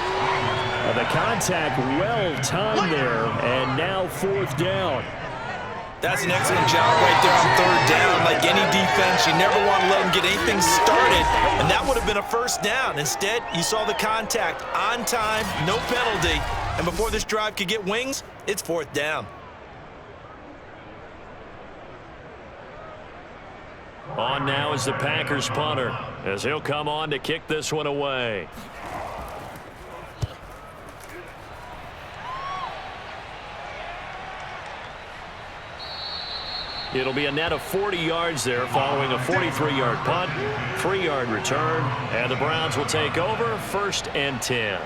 Speaker 3: The contact well timed there, and now 4th down.
Speaker 4: That's an excellent job right there on 3rd down. Like any defense, you never want to let them get anything started, and that would have been a 1st down. Instead, you saw the contact on time, no penalty, and before this drive could get wings, it's 4th down.
Speaker 2: On now is the Packers punter, as he'll come on to kick this one away. It'll be a net of 40 yards there following a 43-yard punt, 3-yard return, and the Browns will take over 1st and 10.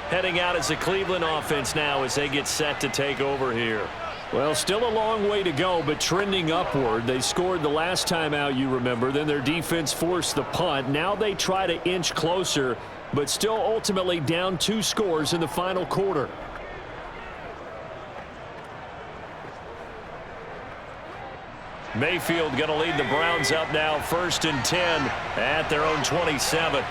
Speaker 2: Heading out as the Cleveland offense now as they get set to take over here.
Speaker 3: Well, still a long way to go, but trending upward. They scored the last time out, you remember. Then their defense forced the punt. Now they try to inch closer, but still ultimately down 2 scores in the final quarter.
Speaker 2: Mayfield going to lead the Browns up now 1st and 10 at their own 27.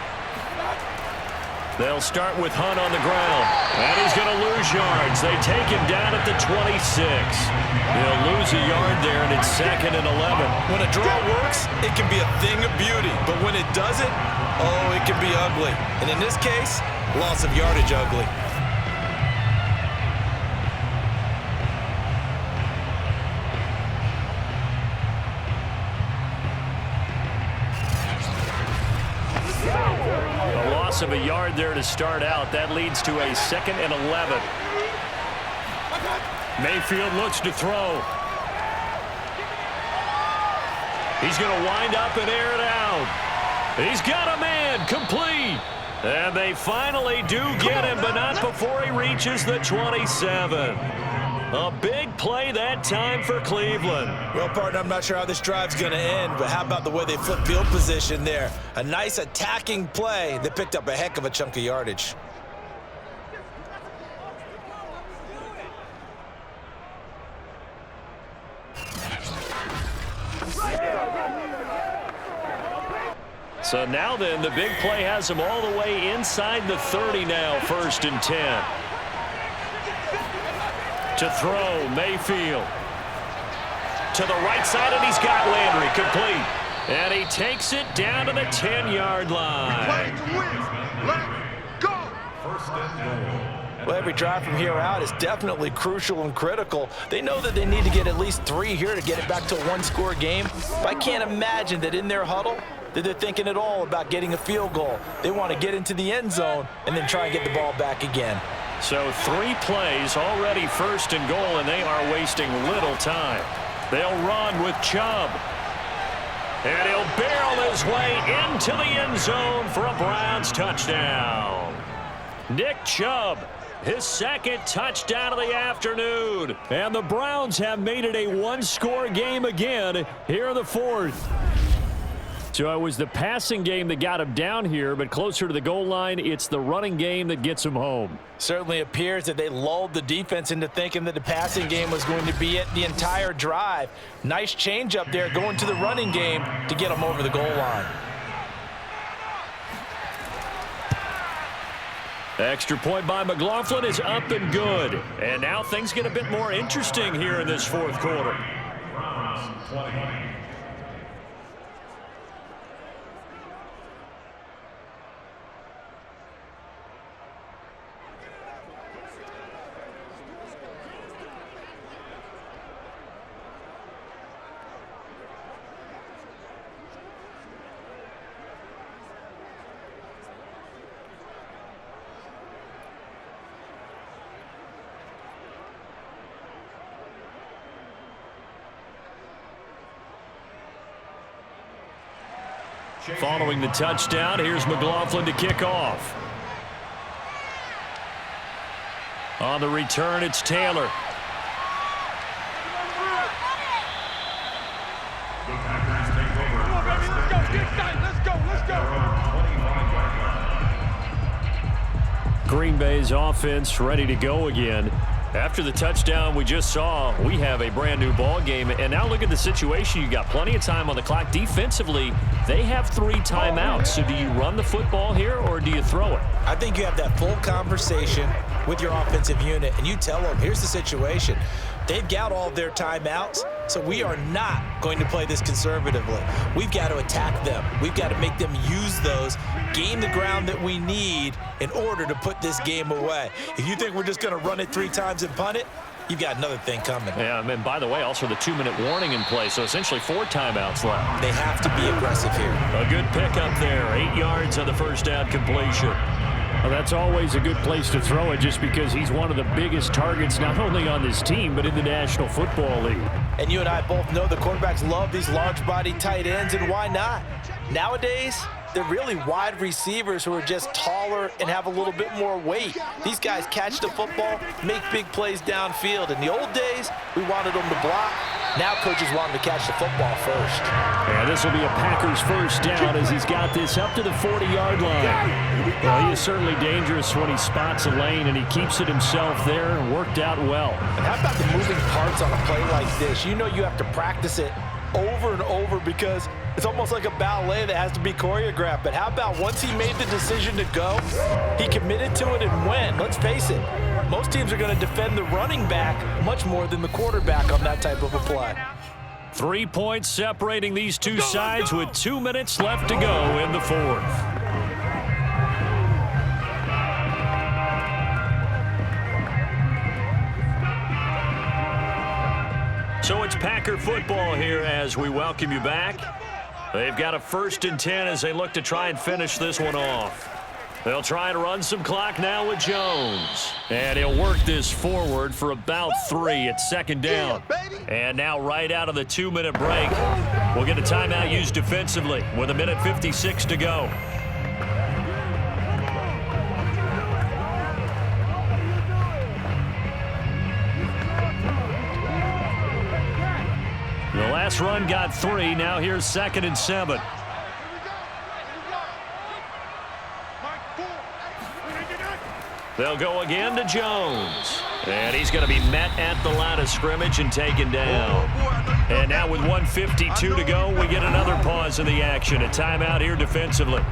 Speaker 2: They'll start with Hunt on the ground, and he's going to lose yards. They take him down at the 26. He'll lose a yard there, and it's 2nd and 11.
Speaker 4: When a draw works, it can be a thing of beauty, but when it doesn't, oh, it can be ugly. And in this case, loss of yardage ugly.
Speaker 2: Of a yard there to start out. That leads to a 2nd and 11. Mayfield looks to throw. He's going to wind up and air it out. He's got a man, complete. And they finally do get him, but not before he reaches the 27. A big play that time for Cleveland.
Speaker 4: Well, partner, I'm not sure how this drive's going to end, but how about the way they flip field position there? A nice attacking play that picked up a heck of a chunk of yardage.
Speaker 2: So now then, the big play has them all the way inside the 30 now, 1st and 10. To throw, Mayfield. To the right side, and he's got Landry, complete. And he takes it down to the 10-yard line.
Speaker 4: Well, every drive from here out is definitely crucial and critical. They know that they need to get at least 3 here to get it back to a 1-score game. But I can't imagine that in their huddle that they're thinking at all about getting a field goal. They want to get into the end zone and then try and get the ball back again.
Speaker 2: So 3 plays already 1st and goal, and they are wasting little time. They'll run with Chubb. And he'll barrel his way into the end zone for a Browns touchdown. Nick Chubb, his second touchdown of the afternoon.
Speaker 3: And the Browns have made it a one-score game again here in the fourth. So it was the passing game that got him down here, but closer to the goal line, it's the running game that gets him home.
Speaker 4: Certainly appears that they lulled the defense into thinking that the passing game was going to be it the entire drive. Nice change up there going to the running game to get him over the goal line.
Speaker 2: Extra point by McLaughlin is up and good. And now things get a bit more interesting here in this fourth quarter. Following the touchdown, here's McLaughlin to kick off. On the return, it's Taylor. Green Bay's offense ready to go again. After the touchdown we just saw, we have a brand new ball game. And now look at the situation. You got plenty of time on the clock. Defensively, they have 3 timeouts. So do you run the football here or do you throw it?
Speaker 4: I think you have that full conversation with your offensive unit, and you tell them, here's the situation. They've got all of their timeouts, so we are not going to play this conservatively. We've got to attack them. We've got to make them use those, gain the ground that we need in order to put this game away. If you think we're just going to run it 3 times and punt it, you've got another thing coming.
Speaker 2: Yeah, and by the way, also the 2-minute warning in play, so essentially 4 timeouts left.
Speaker 4: They have to be aggressive here.
Speaker 2: A good pickup there, 8 yards on the first down completion.
Speaker 3: Well, that's always a good place to throw it just because he's one of the biggest targets not only on this team but in the National Football League.
Speaker 4: And you and I both know the quarterbacks love these large-body tight ends, and why not? Nowadays, they're really wide receivers who are just taller and have a little bit more weight. These guys catch the football, make big plays downfield. In the old days, we wanted them to block. Now coaches want him to catch the football first.
Speaker 3: And this will be a Packers first down as he's got this up to the 40-yard line. Well, he is certainly dangerous when he spots a lane, and he keeps it himself there and worked out well.
Speaker 4: And how about the moving parts on a play like this? You know you have to practice it over and over because it's almost like a ballet that has to be choreographed. But how about once he made the decision to go, he committed to it and went. Let's face it, most teams are going to defend the running back much more than the quarterback on that type of a play.
Speaker 2: 3 points separating these two sides with 2 minutes left to go in the fourth. So it's Packer football here as we welcome you back. They've got a 1st and 10 as they look to try and finish this one off. They'll try to run some clock now with Jones. And he'll work this forward for about 3 at 2nd down. And now right out of the 2-minute break, we'll get a timeout used defensively with 1:56 to go. The last run got 3. Now here's 2nd and 7. They'll go again to Jones. And he's going to be met at the line of scrimmage and taken down. And now with 1:52 to go, we get another pause in the action. A timeout here defensively.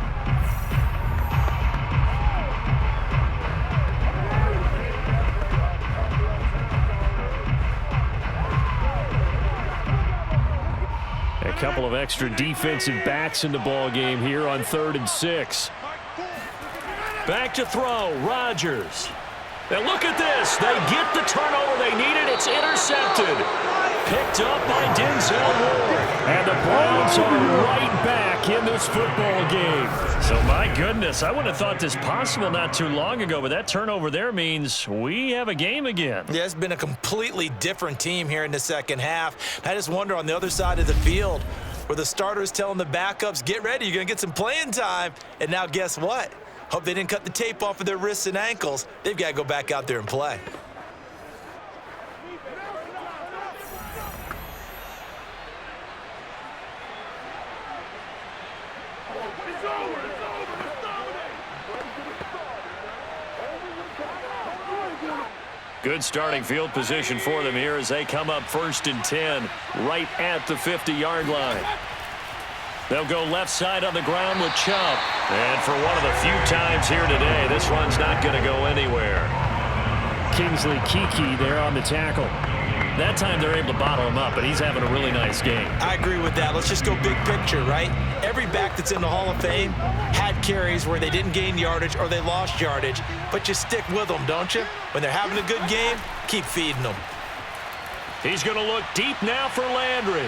Speaker 2: A couple of extra defensive backs in the ball game here on 3rd and 6. Back to throw, Rodgers. And look at this. They get the turnover they needed. It's intercepted. picked up by Denzel Ward.
Speaker 3: And the Browns are right back in this football game.
Speaker 2: So, my goodness, I wouldn't have thought this possible not too long ago, but that turnover there means we have a game again.
Speaker 4: Yeah, it's been a completely different team here in the second half. I just wonder on the other side of the field where the starters telling the backups, get ready, you're going to get some playing time. And now guess what? Hope they didn't cut the tape off of their wrists and ankles. They've got to go back out there and play.
Speaker 2: Good starting field position for them here as they come up 1st and 10 right at the 50-yard line. They'll go left side on the ground with Chubb. And for one of the few times here today, this one's not going to go anywhere.
Speaker 3: Kingsley Kiki there on the tackle.
Speaker 2: That time they're able to bottle him up, but he's having a really nice game.
Speaker 4: I agree with that. Let's just go big picture, right? Every back that's in the Hall of Fame had carries where they didn't gain yardage or they lost yardage, but you stick with them, don't you? When they're having a good game, keep feeding them.
Speaker 2: He's going to look deep now for Landry.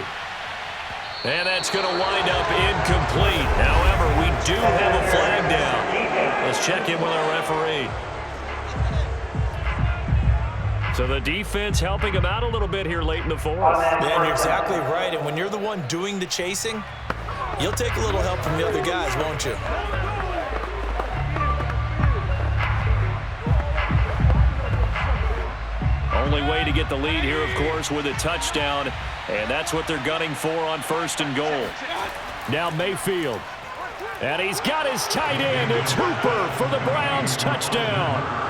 Speaker 2: And that's going to wind up incomplete. However, we do have a flag down. Let's check in with our referee. So the defense helping him out a little bit here late in the fourth.
Speaker 4: Man, you're exactly right. And when you're the one doing the chasing, you'll take a little help from the other guys, won't you?
Speaker 2: Only way to get the lead here, of course, with a touchdown. And that's what they're gunning for on 1st and goal.
Speaker 3: Now Mayfield. And he's got his tight end. It's Hooper for the Browns touchdown.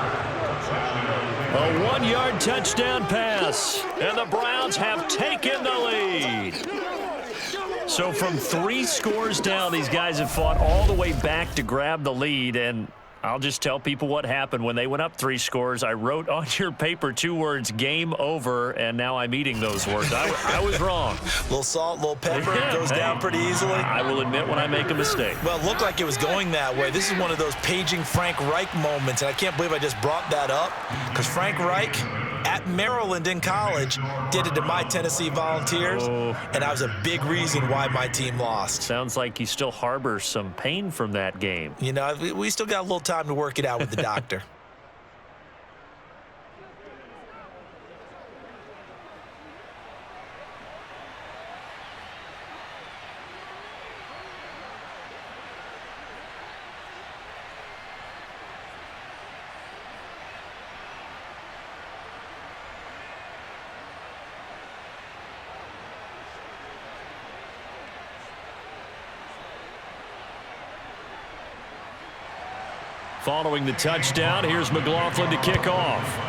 Speaker 2: A 1-yard touchdown pass, and the Browns have taken the lead. So from 3 scores down, these guys have fought all the way back to grab the lead, and I'll just tell people what happened when they went up 3 scores. I wrote on your paper 2 words, game over, and now I'm eating those words. I was wrong.
Speaker 4: A little salt, a little pepper, it goes down pretty easily.
Speaker 2: I will admit when I make a mistake.
Speaker 4: Well, it looked like it was going that way. This is one of those paging Frank Reich moments, and I can't believe I just brought that up because Frank Reich at Maryland in college did it to my Tennessee Volunteers, and that was a big reason why my team lost.
Speaker 2: Sounds like you still harbor some pain from that game.
Speaker 4: You know, we still got a little time to work it out with the doctor.
Speaker 2: Following the touchdown, here's McLaughlin to kick off.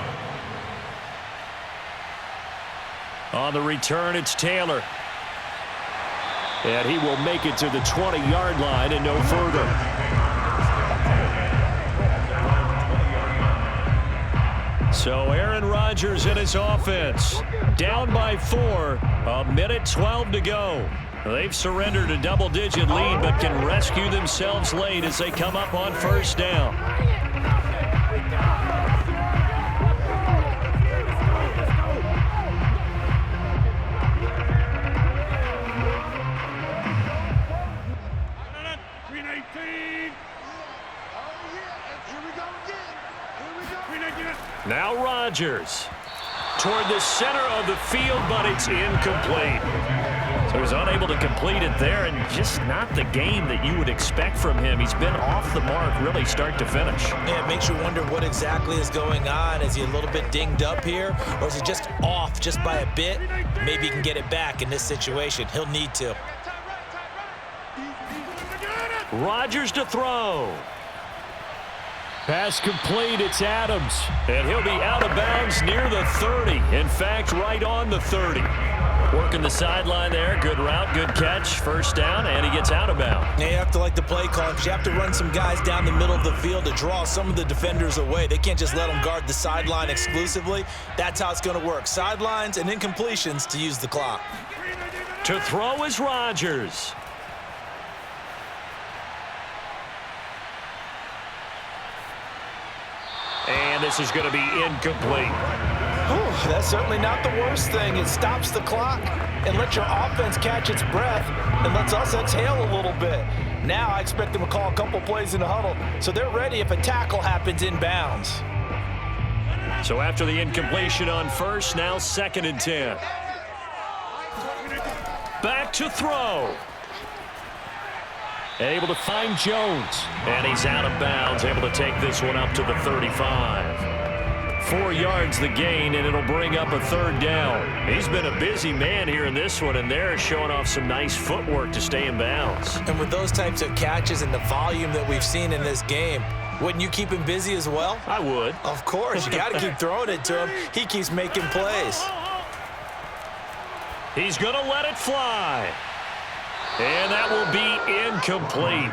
Speaker 2: On the return, it's Taylor. And he will make it to the 20-yard line and no further. So Aaron Rodgers and his offense down by 4, 1:12 to go. They've surrendered a double-digit lead but can rescue themselves late as they come up on 1st down. Now Rodgers toward the center of the field, but it's incomplete. So he's unable to complete it there, and just not the game that you would expect from him. He's been off the mark really start to finish.
Speaker 4: Yeah, it makes you wonder what exactly is going on. Is he a little bit dinged up here, or is he just off just by a bit? Maybe he can get it back in this situation. He'll need to.
Speaker 2: Rodgers to throw.
Speaker 3: Pass complete, it's Adams.
Speaker 2: And he'll be out of bounds near the 30. In fact, right on the 30. Working the sideline there. Good route, good catch. 1st down, and he gets out of bounds.
Speaker 4: Yeah, you have to like the play call. You have to run some guys down the middle of the field to draw some of the defenders away. They can't just let them guard the sideline exclusively. That's how it's going to work. Sidelines and incompletions to use the clock.
Speaker 2: To throw is Rodgers. And this is going to be incomplete.
Speaker 4: Whew, that's certainly not the worst thing. It stops the clock and lets your offense catch its breath and lets us exhale a little bit. Now I expect them to call a couple plays in the huddle so they're ready if a tackle happens inbounds.
Speaker 2: So after the incompletion on first, now 2nd and 10. Back to throw. Able to find Jones. And he's out of bounds, able to take this one up to the 35. 4 yards the gain, and it'll bring up a 3rd down. He's been a busy man here in this one, and they're showing off some nice footwork to stay in bounds.
Speaker 4: And with those types of catches and the volume that we've seen in this game, wouldn't you keep him busy as well?
Speaker 2: I would.
Speaker 4: Of course. You got to keep throwing it to him. He keeps making plays.
Speaker 2: He's going to let it fly. And that will be incomplete.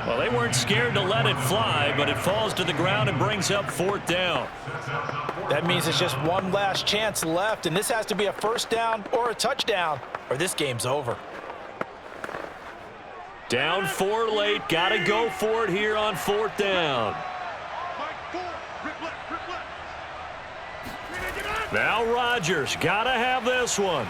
Speaker 2: Well, they weren't scared to let it fly, but it falls to the ground and brings up 4th down.
Speaker 4: That means it's just one last chance left, and this has to be a 1st down or a touchdown, or this game's over.
Speaker 2: Down 4 late. Got to go for it here on 4th down. Now Rodgers. Got to have this one.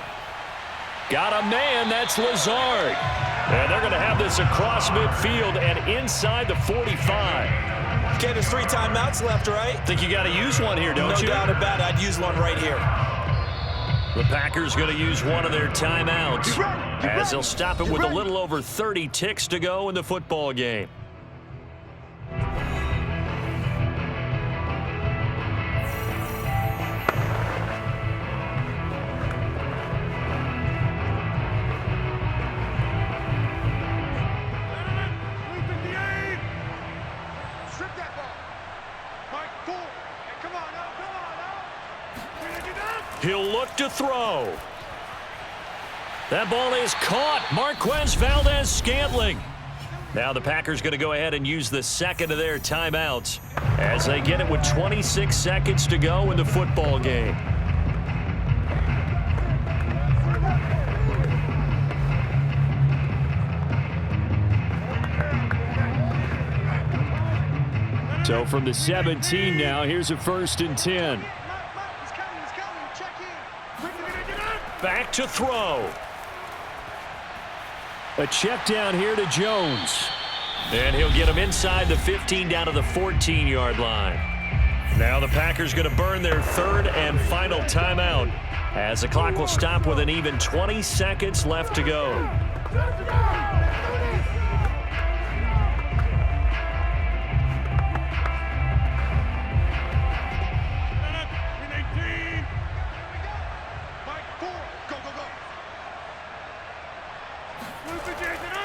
Speaker 2: Got a man. That's Lazard. And they're going to have this across midfield and inside the 45.
Speaker 4: Okay, there's 3 timeouts left, right?
Speaker 2: Think you got to use one here, don't you?
Speaker 4: No doubt about it. I'd use one right here.
Speaker 2: The Packers going to use one of their timeouts as they'll stop it with a little over 30 ticks to go in the football game. He'll look to throw. That ball is caught. Marquez Valdez-Scantling. Now the Packers going to go ahead and use the 2nd of their timeouts as they get it with 26 seconds to go in the football game.
Speaker 3: So from the 17 now, here's a 1st and 10.
Speaker 2: Back to throw.
Speaker 3: A check down here to Jones.
Speaker 2: And he'll get him inside the 15 down to the 14-yard line. Now the Packers going to burn their 3rd and final timeout as the clock will stop with an even 20 seconds left to go.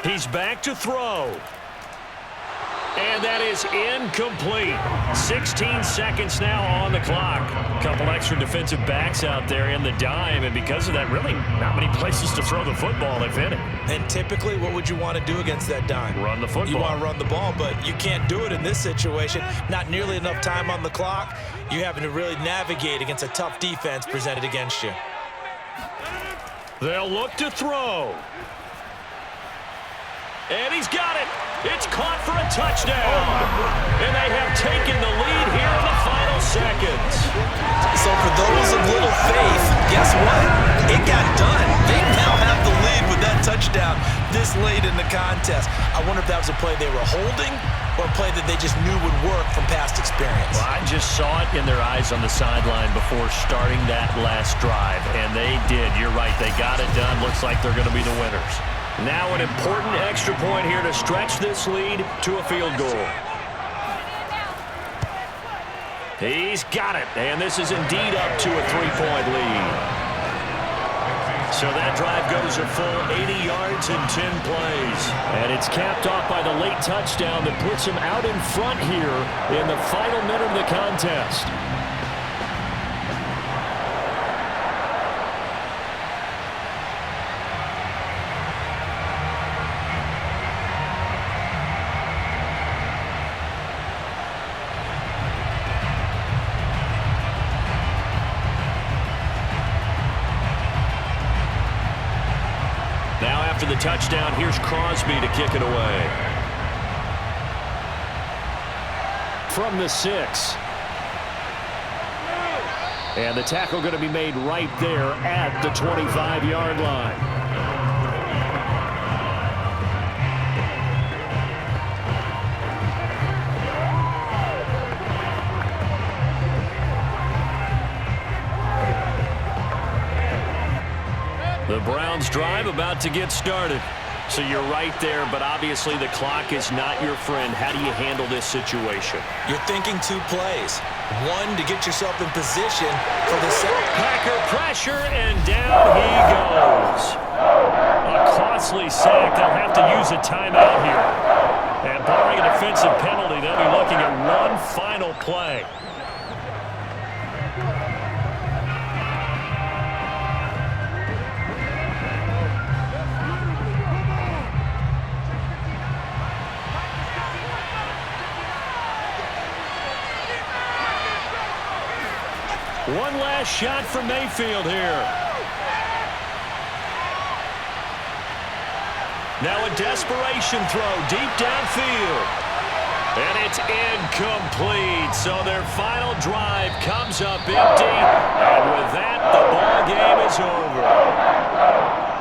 Speaker 2: He's back to throw. And that is incomplete. 16 seconds now on the clock. A couple extra defensive backs out there in the dime, and because of that, really not many places to throw the football, if any.
Speaker 4: And typically, what would you want to do against that dime?
Speaker 2: Run the football.
Speaker 4: You want to run the ball, but you can't do it in this situation. Not nearly enough time on the clock. You're having to really navigate against a tough defense presented against you.
Speaker 2: They'll look to throw. And he's got it. It's caught for a touchdown. And they have taken the lead here in the final seconds.
Speaker 4: So for those of little faith, guess what? It got done. They now have the lead with that touchdown this late in the contest. I wonder if that was a play they were holding or a play that they just knew would work from past experience.
Speaker 2: Well, I just saw it in their eyes on the sideline before starting that last drive, and they did. You're right. They got it done. Looks like they're going to be the winners. Now an important extra point here to stretch this lead to a field goal. He's got it, and this is indeed up to a 3-point lead. So that drive goes a full 80 yards in 10 plays.
Speaker 3: And it's capped off by the late touchdown that puts him out in front here in the final minute of the contest.
Speaker 2: After the touchdown, here's Crosby to kick it away.
Speaker 3: From the 6. And the tackle going to be made right there at the 25-yard line. The Browns drive about to get started. So you're right there, but obviously the clock is not your friend. How do you handle this situation?
Speaker 4: You're thinking 2 plays. One, to get yourself in position for the second.
Speaker 3: Packer pressure, and down he goes. A costly sack. They'll have to use a timeout here. And barring a defensive penalty, they'll be looking at one final play. One last shot for Mayfield here. Now a desperation throw deep downfield. And it's incomplete. So their final drive comes up empty. And with that, the ball game is over.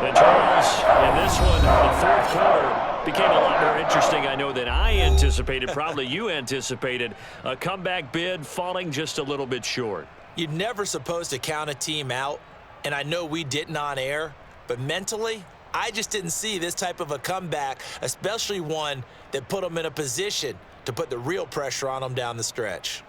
Speaker 3: And Charles, in this one, the fourth quarter became a lot more interesting, I know, than I anticipated. Probably you anticipated. A comeback bid falling just a little bit short.
Speaker 4: You're never supposed to count a team out, and I know we didn't on air, but mentally, I just didn't see this type of a comeback, especially one that put them in a position to put the real pressure on them down the stretch.